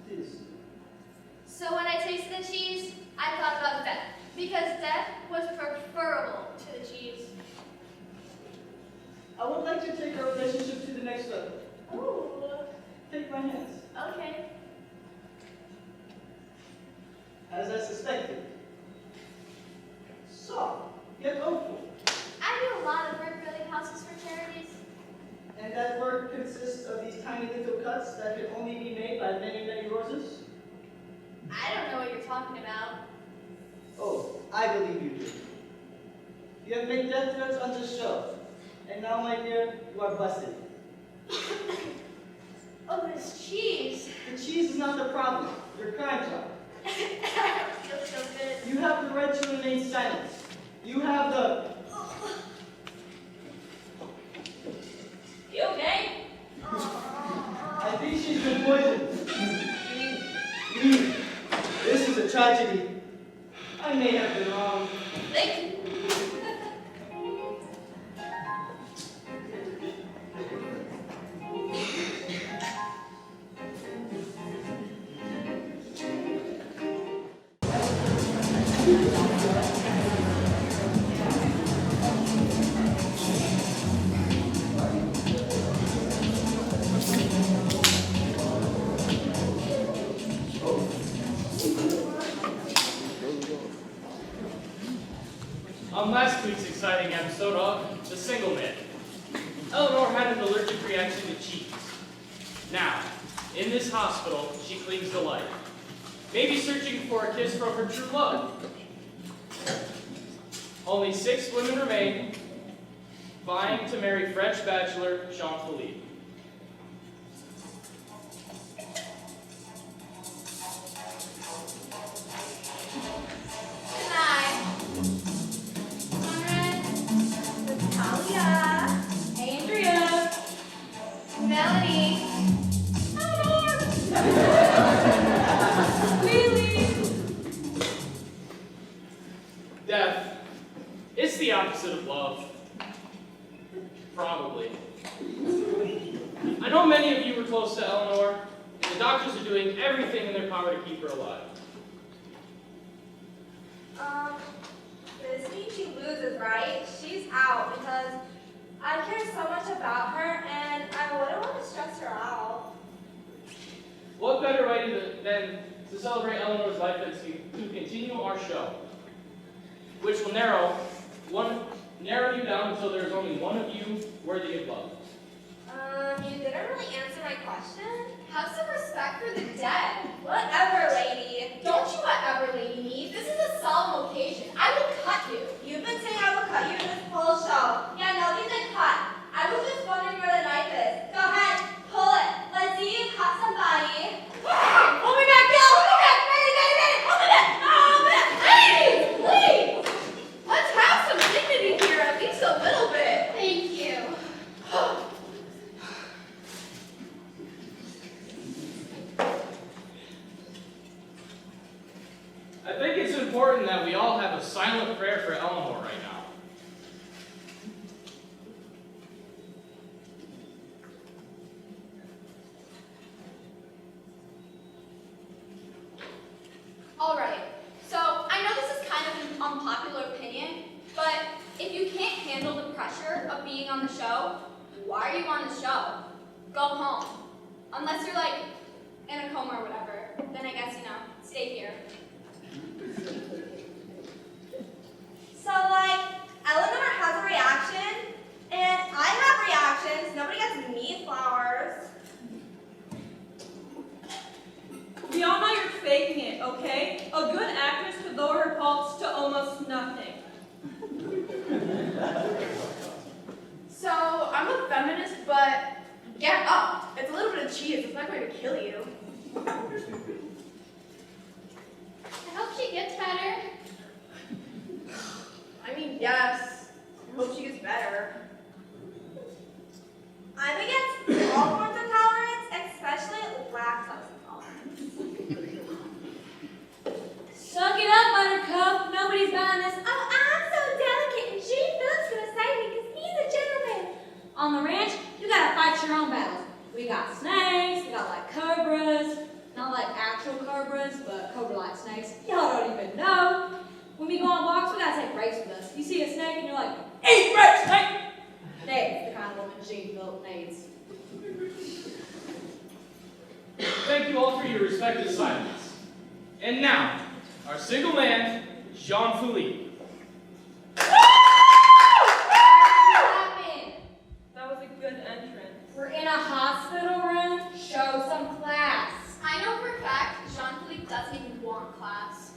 It is. So when I tasted the cheese, I thought about death. Because death was preferable to the cheese. I would like to take our relationship to the next level. Ooh. Take my hands. Okay. As I suspected. Soft, yet hopeful. I do a lot of work building houses for charities. And that work consists of these tiny little cuts that can only be made by many, many roses? I don't know what you're talking about. Oh, I believe you do. You have made death threats on this show. And now, my dear, you are busted. Oh, this cheese. The cheese is not the problem. Your crime job. I don't feel so good. You have the right to remain silent. You have the... You okay? I think she's been poisoned. This is a tragedy. I may have been wrong. Thank you. On last week's exciting episode of The Single Man, Eleanor had an allergic reaction to cheese. Now, in this hospital, she clings to life, maybe searching for a kiss from her true love. Only 6 women remain, vying to marry French bachelor Jean-Philippe. Tonight. Conrad. Natalia. Andrea. Melanie. Death. It's the opposite of love. Probably. I know many of you were close to Eleanor, and the doctors are doing everything in their power to keep her alive. This means she loses, right? She's out because I care so much about her and I wouldn't want to stress her out. What better way than to celebrate Eleanor's life than to continue our show, which will narrow you down until there is only one of you worthy of love. You didn't really respect for the dead. Whatever, lady. Don't you ever lady me. This is a solemn occasion. I will cut you. You've been saying I will cut you in this whole show. Yeah, no, you did cut. I was just wondering where the knife is. Go ahead, pull it. Let's see you cut somebody. Hold me back, Gil! Hold me back! Ready! Hold me back! Hold me back! Please! Let's have some dignity here, at least a little bit. Thank you. I think it's important that we all have a silent prayer for Eleanor right now. All right. So I know this is kind of an unpopular opinion, but if you can't handle the pressure of being on the show, why are you on the show? Go home. Unless you're like in a coma or whatever, then I guess, stay here. So, Eleanor has a reaction, and I have reactions. Nobody gets me flowers. We all know you're faking it, okay? A good actress could lower her pulse to almost nothing. So, I'm a feminist, but get up. It's a little bit of cheese. It's not going to kill you. I hope she gets better. I mean, yes. I hope she gets better. I'm against all forms of tolerance, especially lactose intolerance. Suck it up, Buttercup. Nobody's buying this. Oh, I'm so delicate, and Gene Phillips gonna save me because he's a gentleman. On the ranch, you gotta fight your own battles. We got snakes, we got cobras, not like actual cobras, but cobra-like snakes. Y'all don't even know. When we go on walks, we gotta take breaks with us. You see a snake and you're like, eat break, snake! That's the kind of woman Gene Phillips needs. Thank you all for your respected silence. And now, our single man, Jean-Philippe. What happened? That was a good entrance. We're in a hospital room. Show some class. I know for a fact Jean-Philippe doesn't even want class.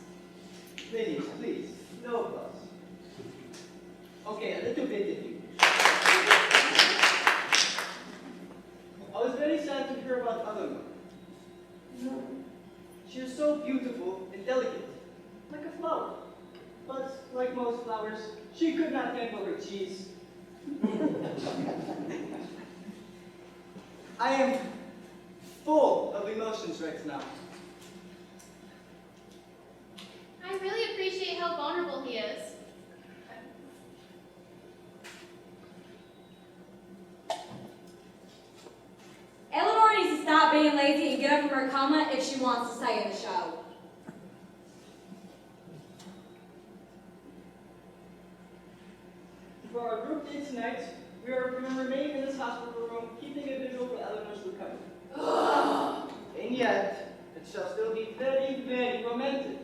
Ladies, please, no applause. Okay, a little bit of you. I was very sad to hear about Eleanor. She is so beautiful and delicate, like a flower. But like most flowers, she could not handle her cheese. I am full of emotions right now. I really appreciate how vulnerable he is. Eleanor needs to stop being lazy and get up from her coma if she wants to stay in the show. For our group date tonight, we are going to remain in this hospital room, keeping a vigil for Eleanor's recovery. And yet, it shall still be very, very romantic.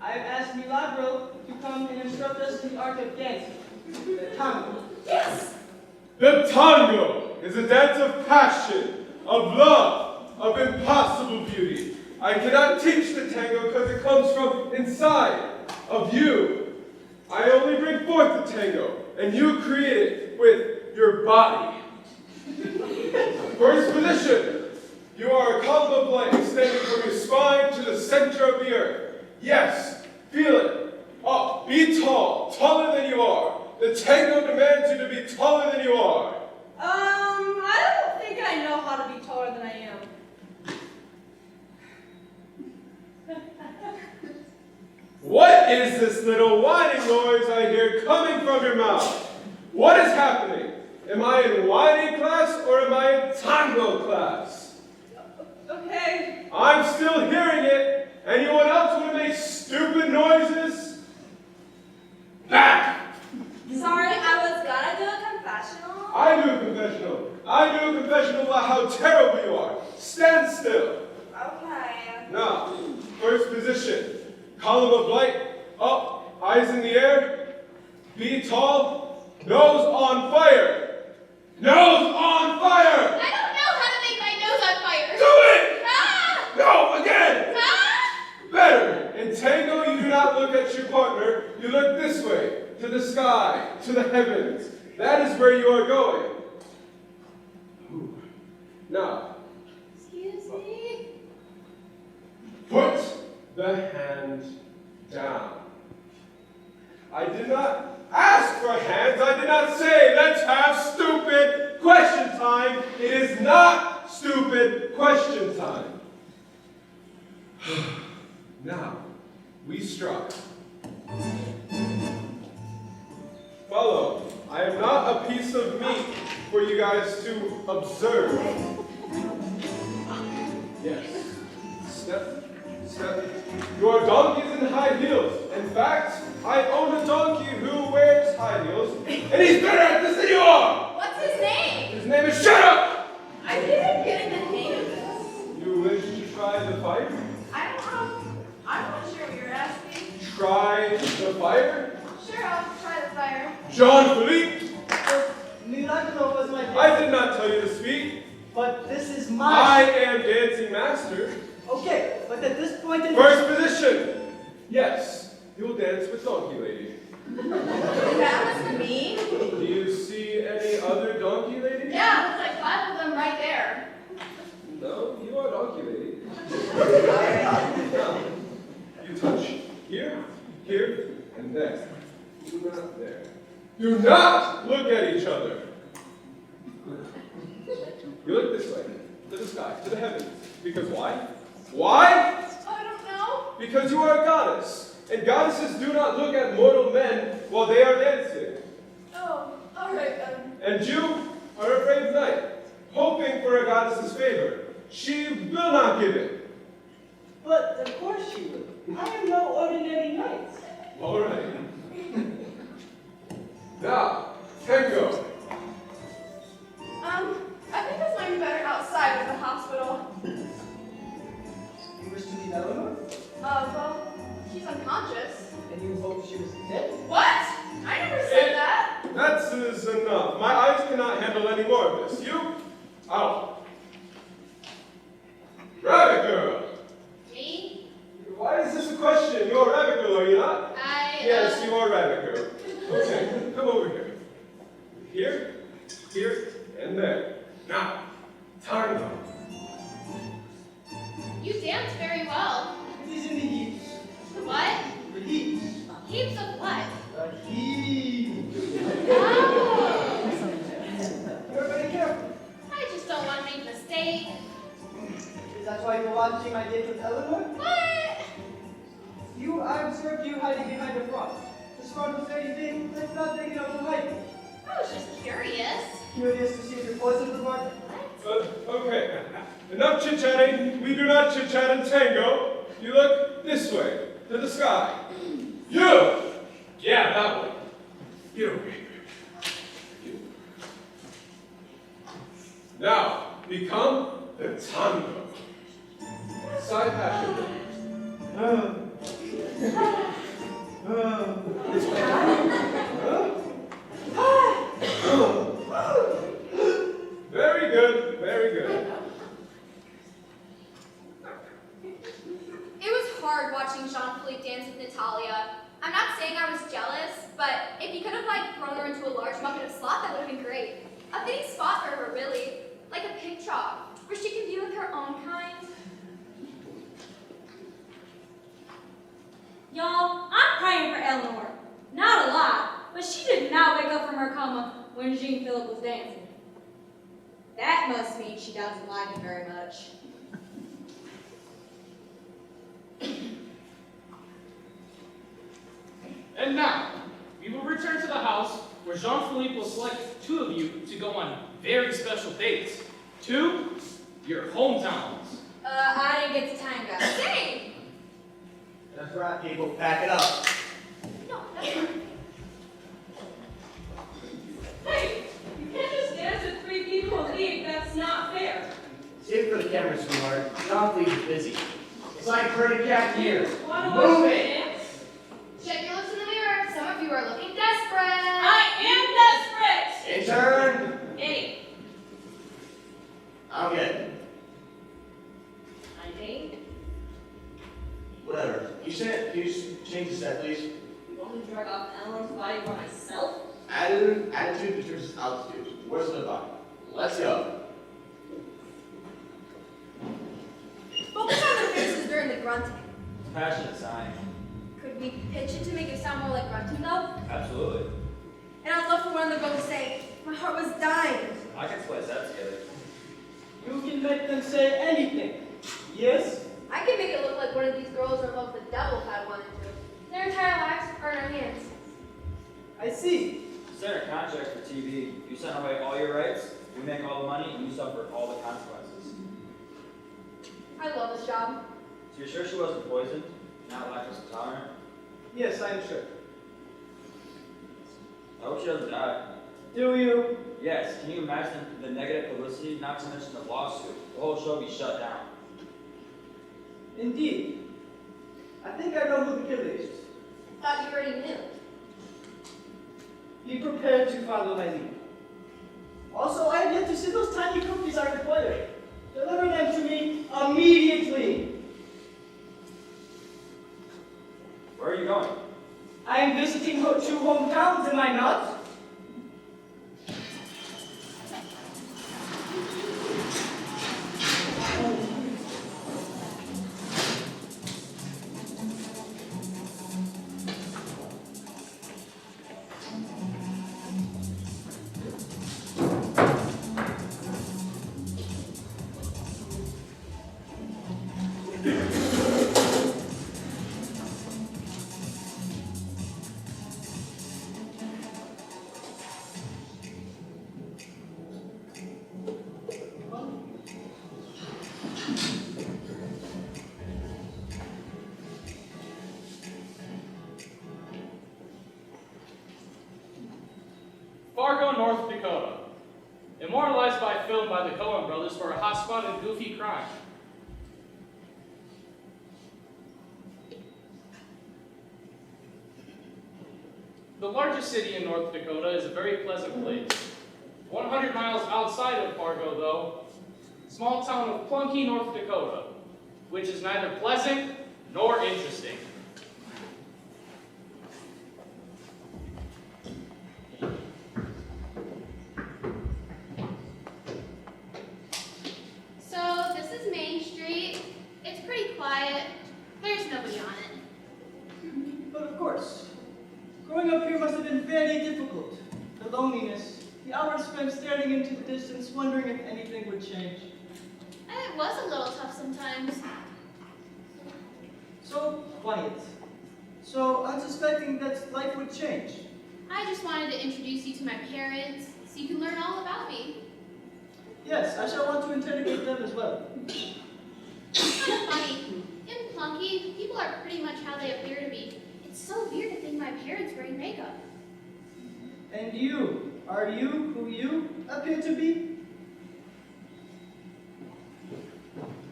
I have asked Milagro to come and instruct us in the art of dancing, the tango. Yes! The tango is a dance of passion, of love, of impossible beauty. I cannot teach the tango because it comes from inside of you. I only bring forth the tango, and you create it with your body. First position. You are a column of light extending from your spine to the center of the earth. Yes, feel it. Up, be tall, taller than you are. The tango demands you to be taller than you are. I don't think I know how to be taller than I am. What is this little whining noise I hear coming from your mouth? What is happening? Am I in whining class or am I in tango class? Okay. I'm still hearing it. Anyone else want to make stupid noises? Back! Sorry, I was gonna do a confessional. I do a confessional. I do a confessional about how terrible you are. Stand still. Okay. Now, first position. Column of light, up, eyes in the air. Be tall, nose on fire. Nose on fire! you look this way, to the sky, to the heavens. That is where you are going. Ooh. Now, Excuse me? put the hand down. I did not ask for hands. I did not say, let's have stupid question time. It is not stupid question time. Now, we strike. Follow. I am not a piece of meat for you guys to observe. Yes. Step, step. You are donkeys in high heels. In fact, I own a donkey who wears high heels, and he's better at this than you are! What's his name? His name is Shut Up! I think I'm getting the hang of this. You wish to try the fire? I don't know. I'm not sure what you're asking. Try the fire? Sure, I'll try the fire. Jean-Philippe! Milagro was my I did not tell you to speak. But this is I my... am dancing master. Okay, but at this point in... First position. Yes, you will dance with Donkey Lady. That was me? Do you see any other Donkey Lady? Yeah, there's like 5 of them right there. No, you are Donkey Lady. Now, you touch here, here, and there. Do not there. Do not look at each other. You look this way, to the sky, to the heavens. Because why? Why? I don't know. Because you are a goddess. And goddesses do not look at mortal men while they are dancing. Oh, alright then. And you are a brave knight, hoping for a goddess's favor. She will not give it. But of course she will. I am no ordinary knight. All right. Now, tango. I think this might be better outside of the hospital. You wish to meet Eleanor? Well, she's unconscious. And you hope she was dead? What? I never said that. That is enough. My eyes cannot handle any more of this. You, out. Rabbit girl. Me? Why is this a question? You're a rabbit girl, are you not? Yes, you are rabbit girl. Okay, come over here. Here, here, and there. Now, tango. You dance very well. It is in the heaps. What? The heaps. Heaps of what? The heaps. Oh! You're very careful. I just don't want to make a mistake. Is that why you're watching my date with Eleanor? What? I observed you hiding behind a front. This front was very big. That's not big enough to hide. I was just curious. Curious to see if you're poisoned for Mark? Okay, enough chit-chatting. We do not chit-chat in tango. You look this way, to the sky. You! Yeah, that way. Get over here. You. Now, become the tango. Side passion. Very good, very good. It was hard watching Jean-Philippe dance with Natalia. I'm not saying I was jealous, but if you could have thrown her into a large bucket of slop, that would have been great. A fitting spot for her, really. Like a pig trough, where she can be with her own kind. Y'all, I'm praying for Eleanor. Not a lot, but she did not wake up from her coma when Jean-Philippe was dancing. That must mean she doesn't like him very much. And now, we will return to the house where Jean-Philippe will select 2 of you to go on very special dates to your hometowns. I didn't get to tango. Same! That's right, people. Pack it up. No, that's not. Hey, you can't just dance with 3 people a week. That's not fair. Save it for the camera, sweetheart. Jean-Philippe is busy. It's like Pretty Cat here. Wanna Move watch it! me dance? Check your looks in the mirror. Some of you are looking desperate. I am desperate. Intern! Eddie. I'm good. I date. Whatever. You change the set, please. You only Let's go. Focus on their faces during the grunting. Passionate sign. Could we pitch it to make it sound more like grunting though? Absolutely. And I'd love for one of the girls to say, my heart was dying. I can splice that together. You can make them say anything. Yes? I can make it look like one of these girls are love the devil if I wanted to. Their entire lives are in our hands. I see. Sign a contract for TV. You sign away all your rights, we make all the money, and you suffer all the consequences. I love this job. So you're sure she wasn't poisoned? Not lactose intolerant? Yes, I am sure. I hope she doesn't die. Do you? Yes, can you imagine the negative publicity, not to mention the lawsuit? The whole show be shut down. Indeed. I think I know who the killer is. Thought you already knew. Be prepared to follow my lead. Also, I have yet to see those tiny cookies I require. Deliver them to me immediately. Where are you going? I am visiting her two hometowns, am I not? Fargo, North Dakota. Immortalized by film by the Coen brothers for a hotspot and goofy crime. The largest city in North Dakota is a very pleasant place. 100 miles outside of Fargo, though, small town of Plunky, North Dakota, which is neither pleasant nor interesting. So this is Main Street. It's pretty quiet. There's nobody on it. But of course, growing up here must have been very difficult. The loneliness, the hours spent staring into the distance, wondering if anything would change. And it was a little tough sometimes. So quiet. So unsuspecting that life would change. I just wanted to introduce you to my parents so you can learn all about me. Yes, I shall want to interrogate them as well. It's kind of funny. In Plunky, people are pretty much how they appear to be. It's so weird to think my parents wearing makeup. And you, are you who you appear to be?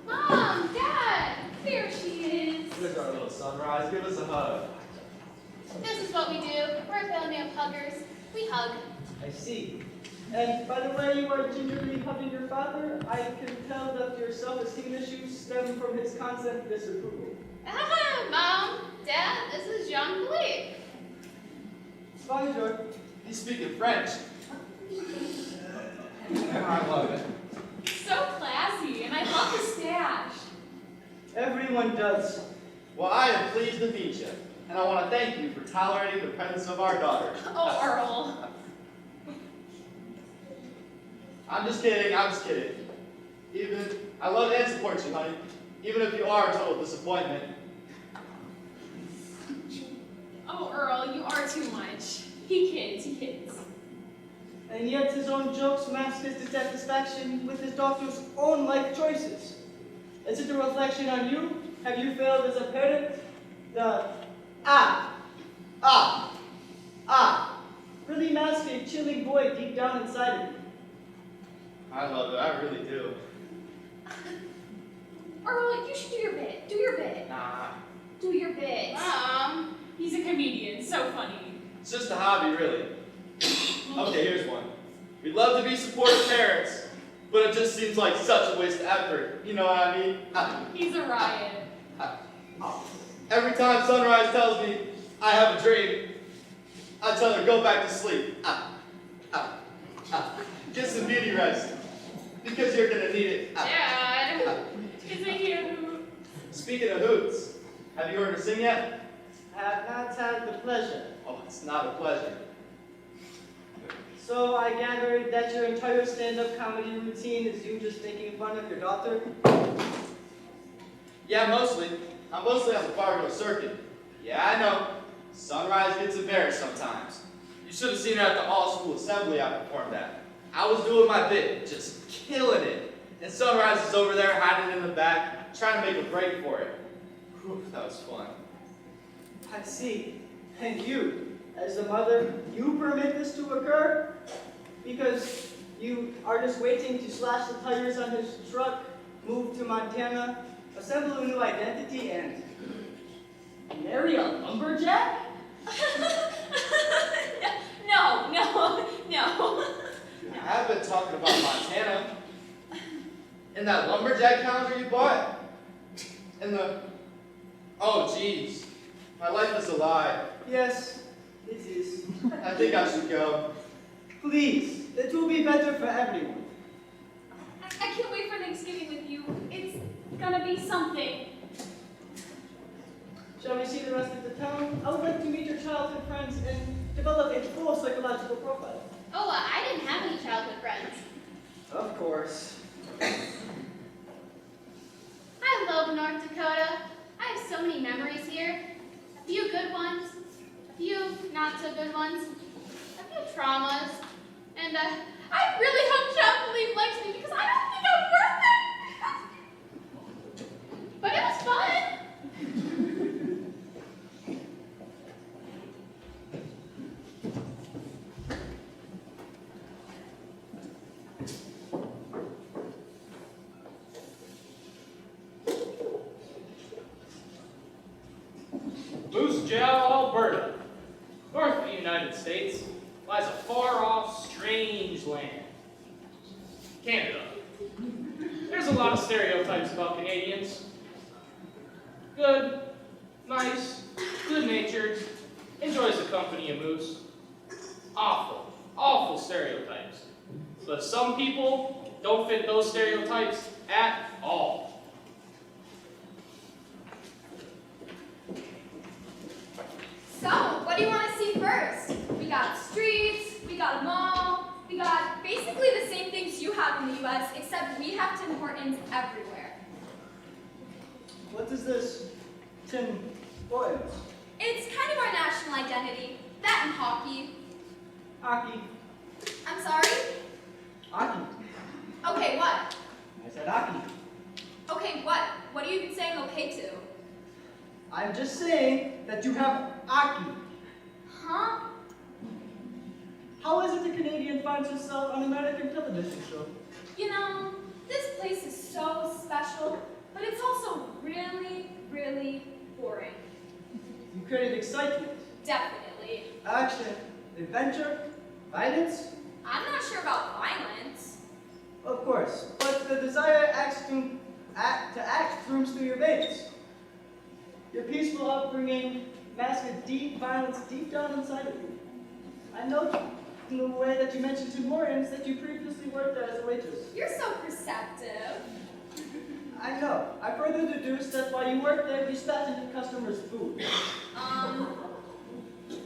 Mom, Dad, there she is. Here's our little sunrise. Give us a hug. This is what we do. We're a family of huggers. We hug. I see. And by the way you are gingerly hugging your father, I can tell that your self-esteem issues stem from his constant disapproval. Mom, Dad, this is Jean-Philippe. Bonjour. He's speaking French. I love it. So classy, and I love the stash. Everyone does. Well, I am pleased to meet you, and I want to thank you for tolerating the presence of our daughter. Oh, Earl. I'm just kidding, I'm just kidding. I love and support you, honey. Even if you are a total disappointment. Oh, Earl, you are too much. He kids. And yet his own jokes mask his dissatisfaction with his daughter's own life choices. Is it a reflection on you? Have you failed as a parent? The really mask a chilling void deep down inside of you. I love it, I really do. Earl, you should do your bit. Do your bit. Nah, Do your bit. Mom. He's a comedian. So funny. it's just a hobby, really. Okay, here's one. We'd love to be supportive parents, but it just seems like such a waste of effort. You know what I mean? He's a riot. Every time Sunrise tells me I have a dream, I tell her, go back to sleep. Get some beauty rest. because you're gonna need it. Dad, is it you? Speaking of hoots, have you heard her sing yet? I have not had the pleasure. Oh, it's not a pleasure. So I gathered that your entire stand-up comedy routine is you just making fun of your daughter? Yeah, mostly. I'm mostly on the Fargo circuit. Yeah, I know. Sunrise gets embarrassed sometimes. You should have seen her at the all-school assembly I performed at. I was doing my bit, just killing it. And Sunrise is over there hiding in the back, trying to make a break for it. Whew, that was fun. I see. And you, as a mother, you permit this to occur? Because you are just waiting to slash the tires on his truck, move to Montana, assemble a new identity, and Marry a lumberjack? No. I have been talking about Montana. And that lumberjack calendar you bought? And the... Oh, jeez. My life is a lie. yes, it is. I think I should go. Please, it will be better for everyone. I can't wait for Thanksgiving with you. It's gonna be something. Shall we see the rest of the town? I would like to meet your childhood friends and develop a full psychological profile. Oh, I didn't have any childhood friends. Of course. I love North Dakota. I have so many memories here. A few good ones, a few not so good ones, a few traumas, and I really hope Chapel likes me because I don't think I'm worth it. But it was fun. Moose Jaw, Alberta, north of the United States, lies a far-off, strange land. Canada. There's a lot of stereotypes about Canadians. Good, nice, good-natured, enjoys the company of moose. Awful, awful stereotypes. But some people don't fit those stereotypes at all. So, what do you want to see first? We got streets, we got a mall, we got basically the same things you have in the U.S., except we have Tim Hortons everywhere. What is this Tim Hortons? It's kind of our national identity. That and hockey. Hockey. I'm sorry? Hockey. Okay, what? I said hockey. Okay, what? What are you saying okay to? I'm just saying that you have hockey. Huh? How is it the Canadian finds herself on an American television show? You know, this place is so special, but it's also really, really boring. You create excitement, Definitely. action, adventure, violence? I'm not sure about violence. Of course, but the desire to act rooms through your veins. Your peaceful upbringing masks a deep violence deep down inside of you. I know in the way that you mentioned to Morans that you previously worked there as a waitress. You're so perceptive. I know. I further deduced that while you worked there, you spat into customers' food.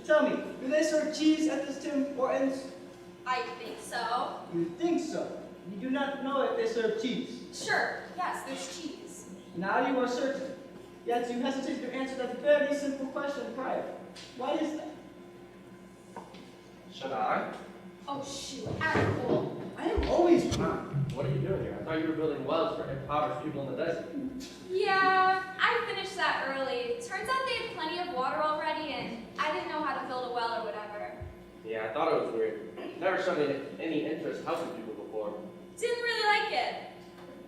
Tell me, do they serve cheese at this Tim Hortons? I think so. You think so. You do not know if they serve cheese. Sure, yes, there's cheese. Now you are certain. Yet you hesitate to answer that very simple question prior. Why is that? Should I? Oh shoot, Apple. I am always wrong. What are you doing here? I thought you were building wells for impoverished people in the desert. Yeah, I finished that early. Turns out they had plenty of water already, and I didn't know how to build a well or whatever. Yeah, I thought it was weird. Never shown any interest helping people before. Didn't really like it.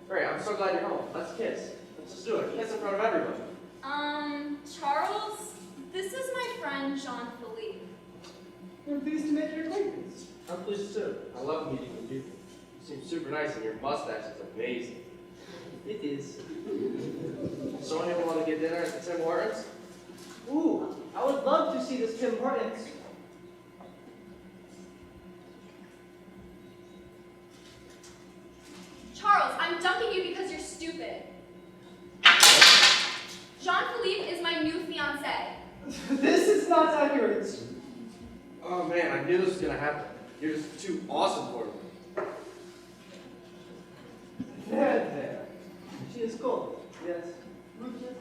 Great, I'm so glad you're home. Let's kiss. Let's just do it. Kiss in front of everyone. Charles, this is my friend Jean-Philippe. I'm pleased to make your acquaintance. I'm pleased too. I love meeting new people. You seem super nice and your mustache is amazing. It is. So anyone want to get dinner at the Tim Hortons? Ooh, I would love to see this Tim Hortons. Charles, I'm dunking you because you're stupid. Jean-Philippe is my new fiancé. This is not accurate. Oh man, I knew this was gonna happen. You're just too awesome for me. There. She is cold. Yes. Ruthless.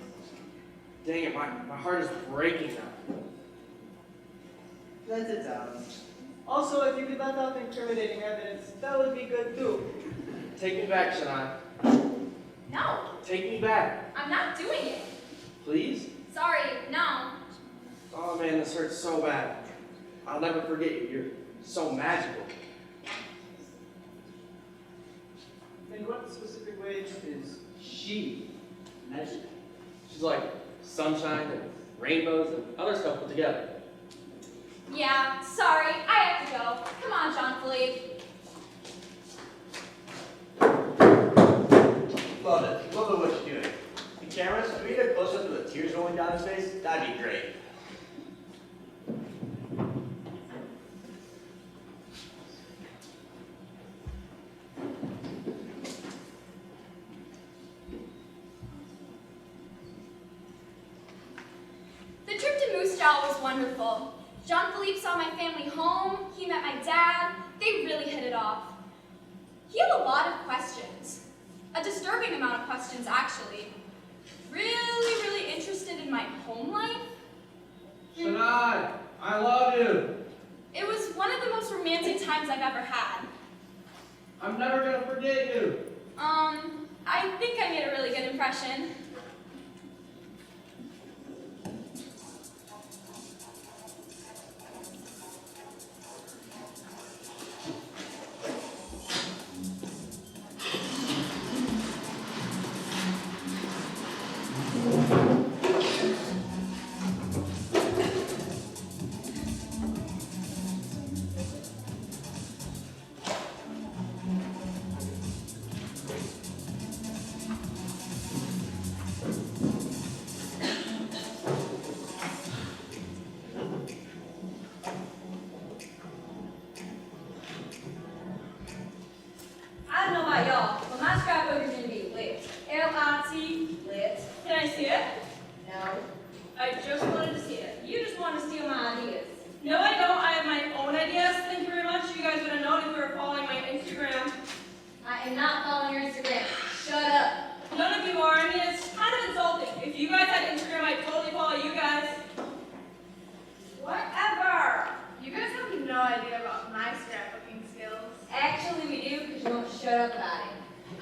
Dang it, my heart is breaking now. Let it down. Also, if you could let out incriminating evidence, that would be good too. Take me back, Shania. No, Take me back, I'm not doing it. please. Sorry, no. Oh man, this hurts so bad. I'll never forget you. You're so magical. In what specific way is she magic? She's like sunshine and rainbows and other stuff put together. Yeah, sorry, I have to go. Come on, Jean-Philippe. Love it. Love what you're doing. The cameras, if we get a close up of the tears rolling down his face, that'd be great. The trip to Moose Jaw was wonderful. Jean-Philippe saw my family home, he met my dad, they really hit it off. He had a lot of questions. A disturbing amount of questions, actually. Really interested in my home life. Shania, I love you. It was one of the most romantic times I've ever had. I'm never gonna forget you. I think I made a really good impression. I don't know about y'all, but my scrapbook is gonna be lit. L-I-T, lit. Can I see it? No. I just wanted to see it. You just want to steal my ideas. No, I don't. I have my own ideas. Thank you very much. You guys would have known if you were following my Instagram. I am not following your Instagram. Shut up. None of you are. I mean, it's kind of insulting. If you guys had Instagram, I'd totally follow you guys. Whatever. You guys have no idea about my scrapbooking skills. Actually, we do, because you won't shut up about it.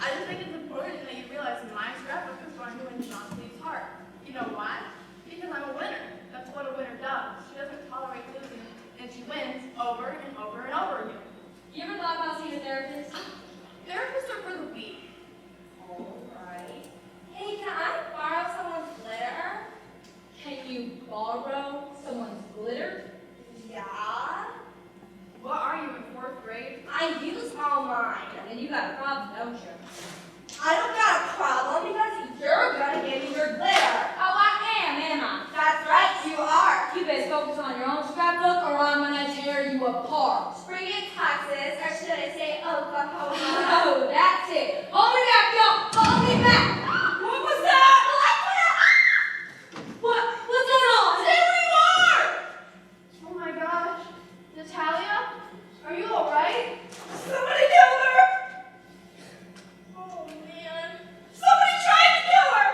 I just think it's important that you realize my scrapbook is going to win Jean-Philippe's heart. You know why? Because I'm a winner. That's what a winner does. She doesn't tolerate losing, and she wins over and over and over again. You ever thought about seeing a therapist? Therapists are for the weak. Alright. Hey, can I borrow someone's glitter? Can you borrow someone's glitter? Yeah. What are you, in 4th grade? I use all mine. And then you got a problem, don't you? I don't got a problem because you're gonna give me your glitter. Oh, I am I? That's right, you are. You best focus on your own scrapbook or I'm gonna tear you apart. Spring in Texas, or should I say Oklahoma? Oh, that's it. Hold me back, y'all. Hold me back. What was that? What's going on? Stay where you are! Oh my gosh. Natalia? Are you alright? Somebody killed her! Oh man. Somebody tried to kill her!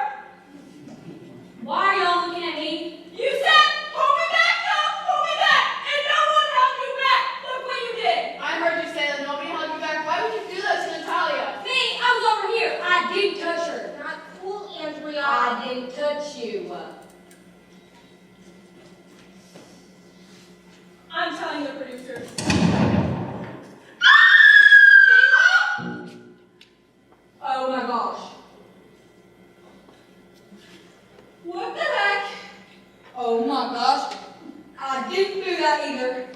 Why are y'all looking at me? You said, hold me back, no, hold me back! And no one held you back! Look what you did! I heard you say that nobody held you back. Why would you do that to Natalia? Me, I was over here. I didn't touch her. Not cool, Andrea. I didn't touch you. I'm telling the producers. Oh my gosh. What the heck? Oh my gosh. I didn't do that either.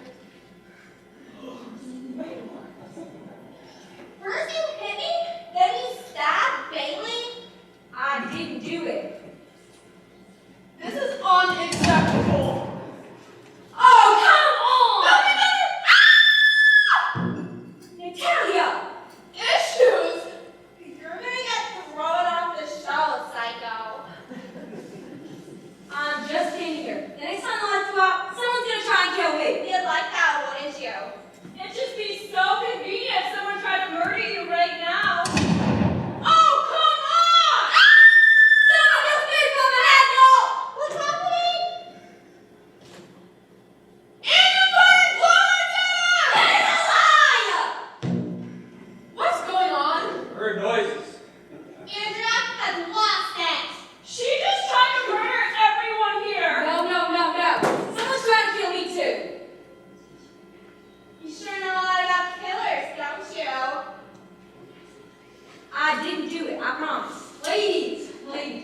First you hit me, then you stabbed Bailey. I didn't do it. I didn't do it, I promise. Ladies,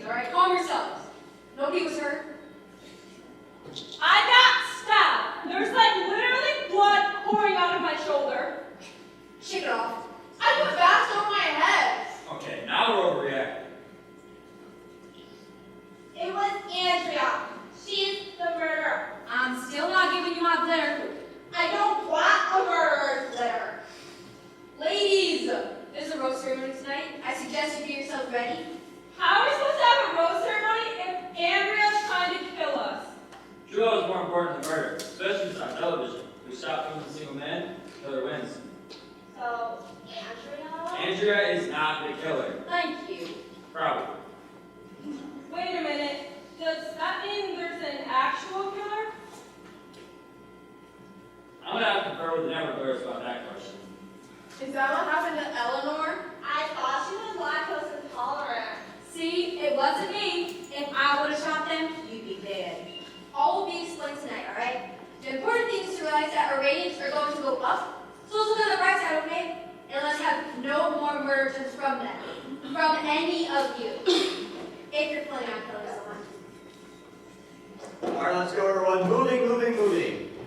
all right, calm yourselves. Nobody was hurt. I got stabbed. There's like literally blood pouring out of my shoulder. Shake it off. I put bats on my head. Okay, now we're overreacting. It was Andrea. She's the murderer. I'm still not giving you my glitter. I don't want a murderer's glitter. Ladies, There's a roast ceremony tonight. I suggest you get yourself ready. how are we supposed to have a roast ceremony if Andrea's trying to kill us? True love is more important than murder, especially if it's on television. We stop killing a single man, killer wins. So, Andrea? Andrea is not the killer. Thank you. Probably. Wait a minute. Does that mean there's an actual killer? I'm gonna have to confer with the network lawyers about that question. Is that what happened to Eleanor? I thought she was lactose intolerant. See, it wasn't me. If I would have shot them, you'd be dead. All will be explained tonight, alright? The important thing is to realize that our ratings are going to go up. So let's look at the bright side, okay? And let's have no more murders from them. From any of you. If you're planning on killing someone. All right, let's go, everyone. Moving.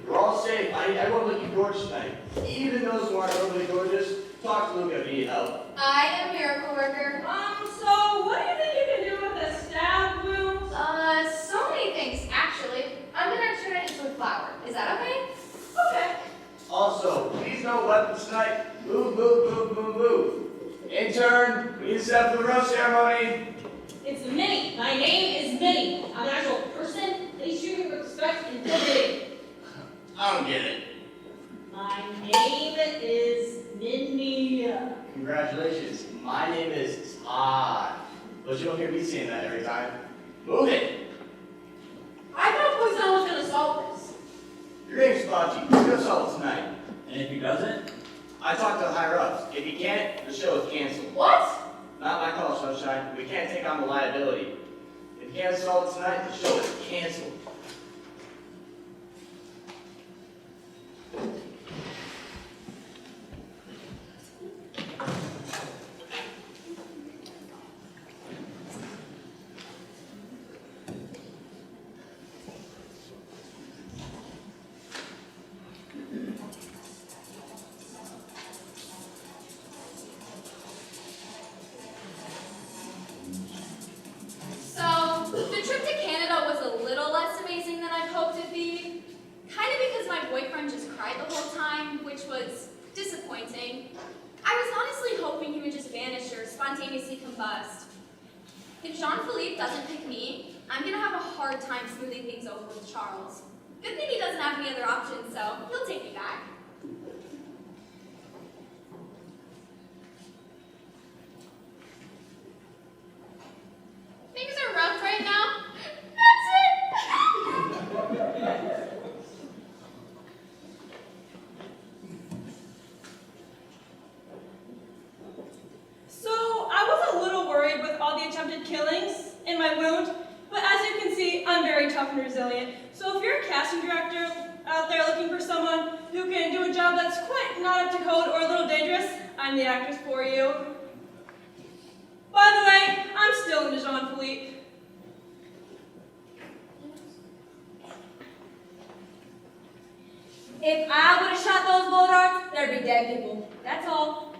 We're all safe. I won't look you gorgeous tonight. Even those who aren't overly gorgeous, talk to Luca if you need help. I am a miracle worker. So what do you think you can do with a stab wound? So many things, actually. I'm gonna turn it into a flower. Is that okay? Okay. Also, please no weapons tonight. Move. Intern, we need to set up the roast ceremony. It's Minnie. My name is Minnie. I'm an actual person. Please treat me with respect and dignity. I don't get it. My name is Minnie. Congratulations. My name is Todd. But you don't hear me saying that every time. Move it. I thought Poison was gonna solve this. Your name's Spongy. He's gonna solve it tonight. And if he doesn't, I talked to the higher ups. If he can't, the show is canceled. What? Not my call, Sunshine. We can't take on the liability. If he can't solve it tonight, the show is canceled. So, the trip to Canada was a little less amazing than I'd hoped it'd be. Kind of because my boyfriend just cried the whole time, which was disappointing. I was honestly hoping he would just vanish or spontaneously combust. If Jean-Philippe doesn't pick me, I'm gonna have a hard time smoothing things over with Charles. Good thing he doesn't have any other options, so he'll take me back. Things are rough right now. That's it. So I was a little worried with all the attempted killings in my wound, but as you can see, I'm very tough and resilient. So if you're a casting director out there looking for someone who can do a job that's quite not up to code or a little dangerous, I'm the actress for you. By the way, I'm still into Jean-Philippe. If I would have shot those blow darts, there'd be dead people. That's all.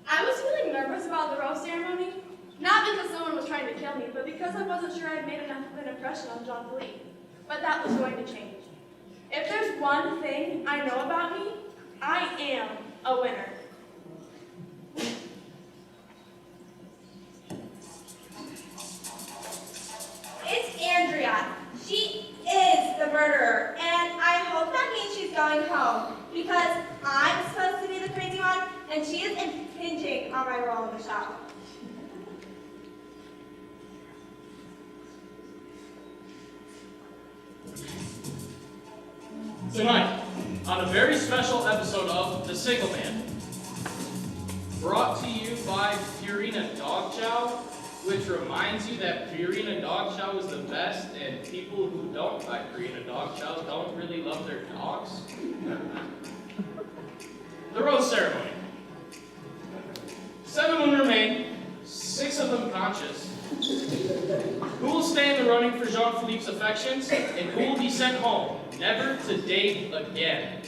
I was feeling nervous about the roast ceremony. Not because someone was trying to kill me, but because I wasn't sure I'd made enough of an impression on Jean-Philippe. But that was going to change. If there's one thing I know about me, I am a winner. It's Andrea. She is the murderer, and I hope that means she's going home, because I'm supposed to be the crazy one, and she is impinging on my role in the show. Tonight, on a very special episode of The Single Man, brought to you by Purina Dog Chow, which reminds you that Purina Dog Chow is the best, and people who don't buy Purina Dog Chow don't really love their dogs. The ceremony. 7 women remain, 6 of them conscious. Who will stay in the running for Jean-Philippe's affections, and who will be sent home, never to date again?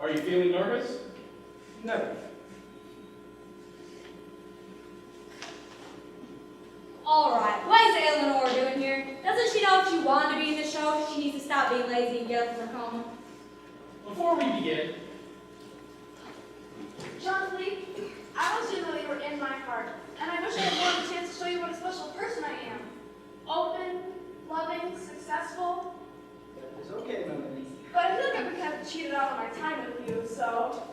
Are you feeling nervous? Never. Alright, what is Eleanor doing here? Doesn't she know if she wanted to be in the show, she needs to stop being lazy and get up from her coma? Before we begin, Jean-Philippe, I want you to know you were in my heart, and I wish I had more of a chance to show you what a special person I am. Open, loving, successful. It's okay, Melanie. But I feel like I've been kind of cheated out on my time with you, so...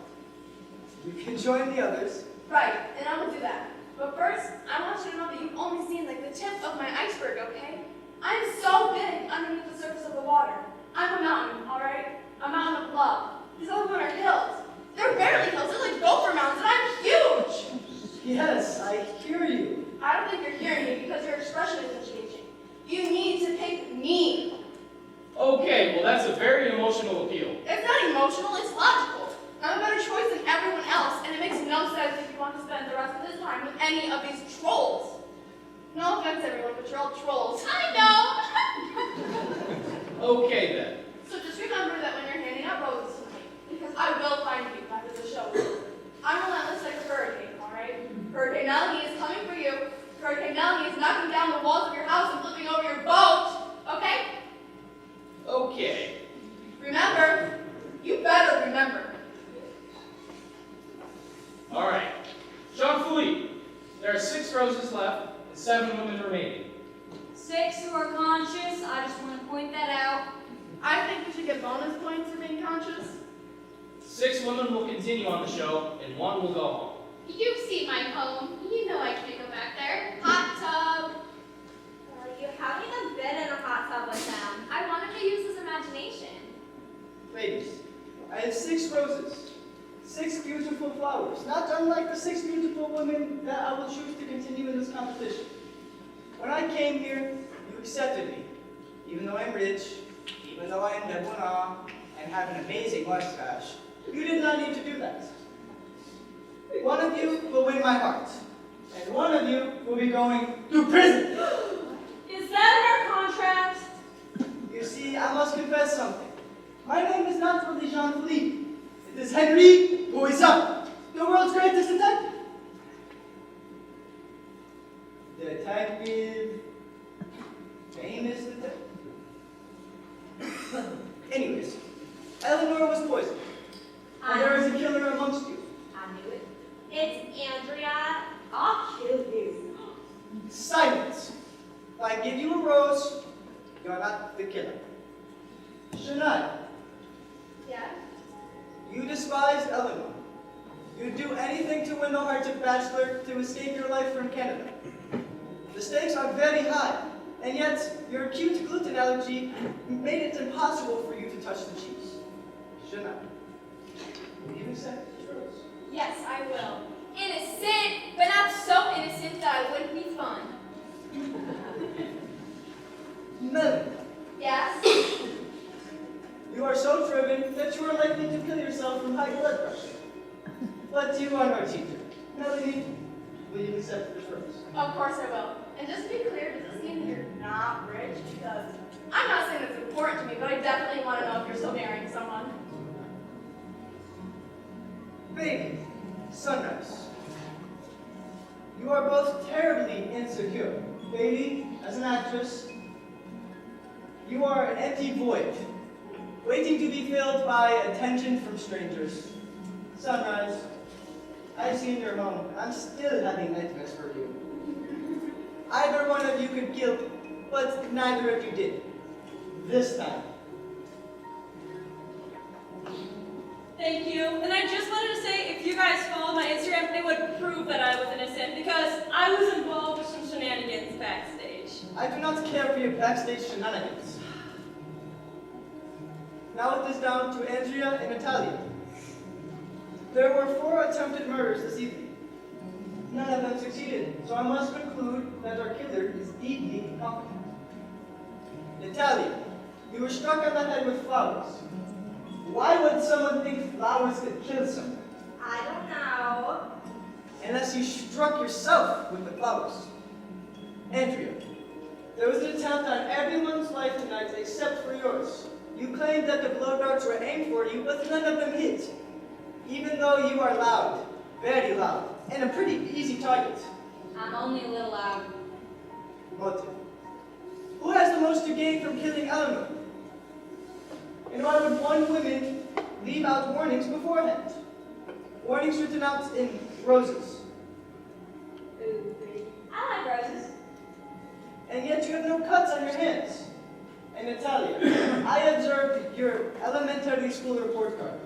You can join the others. Right, and I will do that. But first, I want you to know that you've only seen like the tip of my iceberg, okay? I'm so big underneath the surface of the water. I'm a mountain, alright? A mountain of love. These other ones are hills. They're barely hills, they're like gopher mountains, and I'm huge! Yes, I hear you. I don't think you're hearing me because your expression isn't changing. You need to pick me. okay, well that's a very emotional appeal. It's not emotional, it's logical. I'm a better choice than everyone else, and it makes no sense if you want to spend the rest of this time with any of these trolls. No offense, everyone, but you're all trolls. I know! Okay then. So just remember that when you're handing out roses tonight, because I will find you after the show is over. I'm relentless like a hurricane, alright? Hurricane Melanie is coming for you. Hurricane Melanie is knocking down the walls of your house and flipping over your boat, okay? Okay. Remember, you better remember. All right. Jean-Philippe, there are 6 roses left and 7 women remaining. 6 who are conscious, I just want to point that out. I think you should get bonus points for being conscious. 6 women will continue on the show, and 1 will go home. You've seen my home. You know I can't go back there. Hot tub. You haven't even been in a hot tub with them. I wanted to use his imagination. Ladies, I have 6 roses. 6 beautiful flowers, not unlike the 6 beautiful women that I will choose to continue in this competition. When I came here, you accepted me. Even though I'm rich, even though I am debonair, and have an amazing mustache, you did not need to do that. One of you will win my heart, and one of you will be going to prison. Is that in our contract? You see, I must confess something. My name is not really Jean-Philippe. It is Henry Poisson, the world's greatest detective. Detective. Famous detective. Anyways, Eleanor was poisoned. And there is a killer amongst you. I knew it. It's Andrea. I'll kill you. Silence. If I give you a rose, you're not the killer. Shania, Yeah? you despised Eleanor. You'd do anything to win the heart of Bachelor to escape your life from Canada. The stakes are very high, and yet your acute gluten allergy made it impossible for you to touch the cheese. Shania, will you accept this rose? Yes, I will. Innocent, but not so innocent that I wouldn't be fun. Melanie, Yes? you are so driven that you are likely to kill yourself from high blood pressure. But you are no teacher. Melanie, will you accept this rose? Of course I will. And just to be clear, does this mean you're not rich? Because I'm not saying it's important to me, but I definitely want to know if you're still marrying someone. Baby, Sunrise. You are both terribly insecure. Baby, as an actress, you are an empty void, waiting to be filled by attention from strangers. Sunrise, I've seen your home. I'm still having nightmares for you. Either one of you could kill me, but neither of you did. This time. Thank you. And I just wanted to say, if you guys followed my Instagram, it would prove that I was innocent because I was involved with some shenanigans backstage. I do not care for your backstage shenanigans. Now it is down to Andrea and Natalia. There were 4 attempted murders this evening. None of them succeeded, so I must conclude that our killer is deeply incompetent. The Natalia, you were struck on the head with flowers. Why would someone think flowers could kill someone? I don't know. Unless you struck yourself with the flowers. Andrea, there was an attempt on everyone's life tonight except for yours. You claimed that the blow darts were aimed for you, but none of them hit. Even though you are loud, very loud, and a pretty easy target. I'm only a little loud. Motive. Who has the most to gain from killing Eleanor? And why would one woman leave out warnings beforehand? Warnings written out in roses. Ooh, pretty. I like roses. And yet you have no cuts on your hands. And Natalia, I observed your elementary school report card,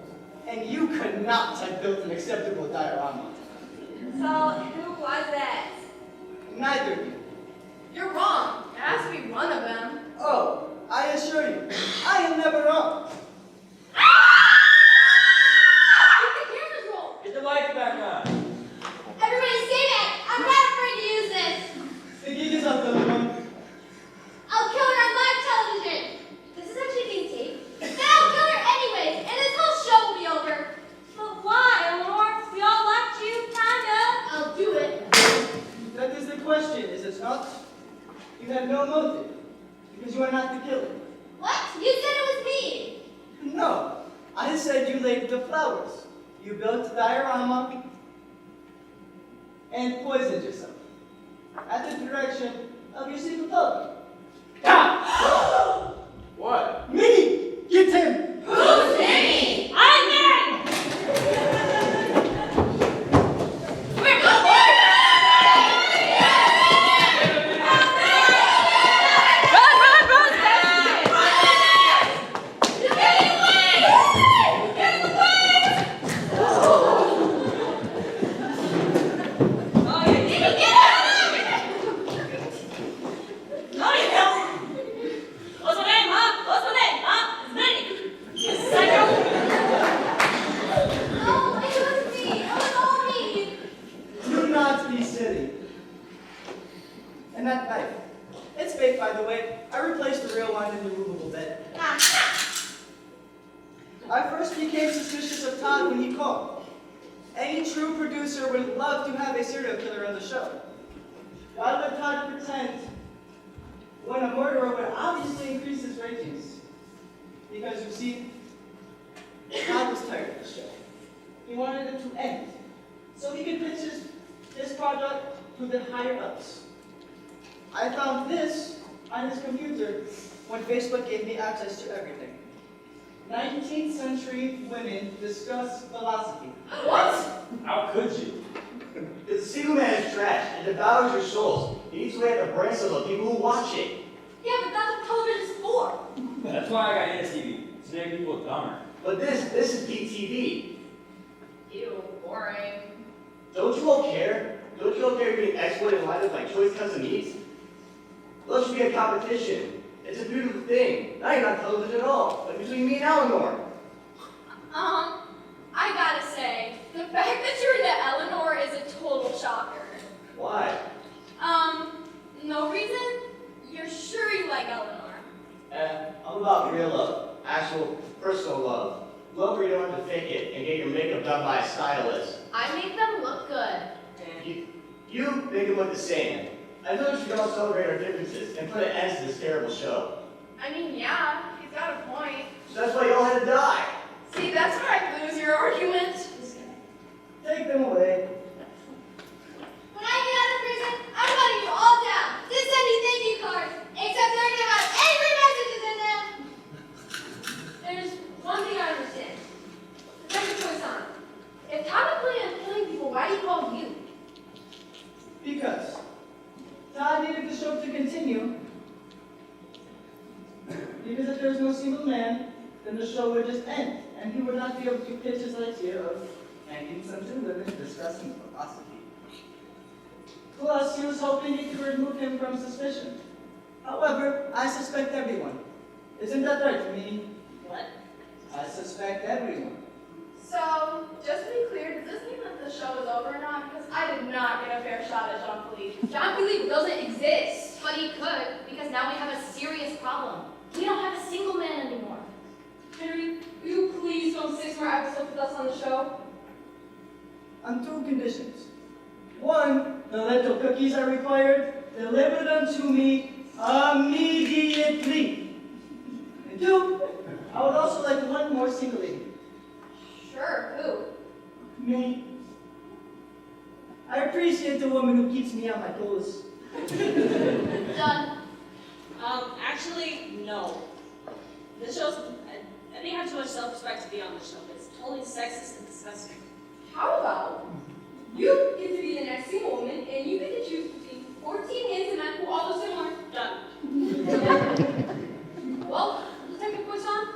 and you could not have built an acceptable diorama. So, who was it? Neither of you. You're wrong. It has to be one of them. Oh, I assure you, I am never wrong. Get the lights back on. Everybody stay back. I'm not afraid to use this. The gig is up, everyone. I'll kill her on live television. This is actually being taped. Then I'll kill her anyways, and this whole show will be over. But why, Eleanor? We all liked you, kinda. I'll do it. That is the question, is it not? You have no motive, because you are not the killer. What? You said it was me. No, I said you laid the flowers. You built a diorama and poisoned yourself at the direction of your secret lover. What? Me! Get him! Who's me? I'm Mary! We're going there. Do not be silly. And that knife. It's fake, by the way. I replaced the real one in the removable bed. I first became suspicious of Todd when he called. Any true producer would love to have a serial killer on the show. Why would Todd pretend when a murderer would obviously increase his ratings? Because you see, Todd was tired of the show. He wanted it to end, so he could pitch his project to the higher ups. I found this on his computer when Facebook gave me access to everything. 19th century women discuss philosophy. What? How could you? The single man is trash and devours your souls. He needs to lay at the brains of the people who watch it. Yeah, but that's what television's for. That's why I got into TV. To make people dumber. But this is PTV. Ew, boring. Don't you all care? Don't you all care being exploited in light of like choice cuts and meats? Let should be a competition. It's a beautiful thing. Not even on television at all, but between me and Eleanor. I gotta say, the fact that you're into Eleanor is a total shocker. Why? No reason? You're sure you like Eleanor? I'm about real love. Actual, personal love. Love where you don't have to fake it and get your makeup done by a stylist. I make them look good. You make them look the same. I know we should all celebrate our differences and put an end to this terrible show. I mean, yeah, he's got a point. So that's why you all had to die. See, that's where I lose your argument. Take them away. When I get out of prison, I'm hunting you all down. Just send me thank you cards, except they're gonna have angry messages in them. There's one thing I understand. Protect your choice on. If Todd was planning on killing people, why did he call you? Because Todd needed the show to continue. Because if there's no single man, then the show would just end, and he would not be able to pitch his idea of 19th century women discussing philosophy. Plus, he was hoping he could remove him from suspicion. However, I suspect everyone. Isn't that right, Minnie? What? I suspect everyone. So, just to be clear, does this mean that the show is over or not? Because I did not get a fair shot at Jean-Philippe. Jean-Philippe doesn't exist, but he could, because now we have a serious problem. on 2 conditions. 1, the lentil cookies are required, delivered unto me immediately. And 2, I would also like one more single lady. Sure, who? Me. I appreciate the woman who keeps me on my toes. Done. Actually, no. This show's, I think I have too much self-respect to be on this show. It's totally sexist and disgusting. How about you get to be the next single woman and you get to choose between 14 hands and men who all look similar? Done. Well, Detective Poisson,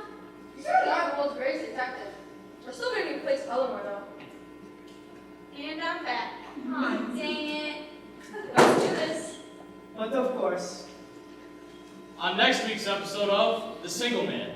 you certainly are the world's greatest detective. We're still going to replace Eleanor, though. And I'm fat. Aw, dang it. Let's do this. But of course, On next week's episode of The Single Man.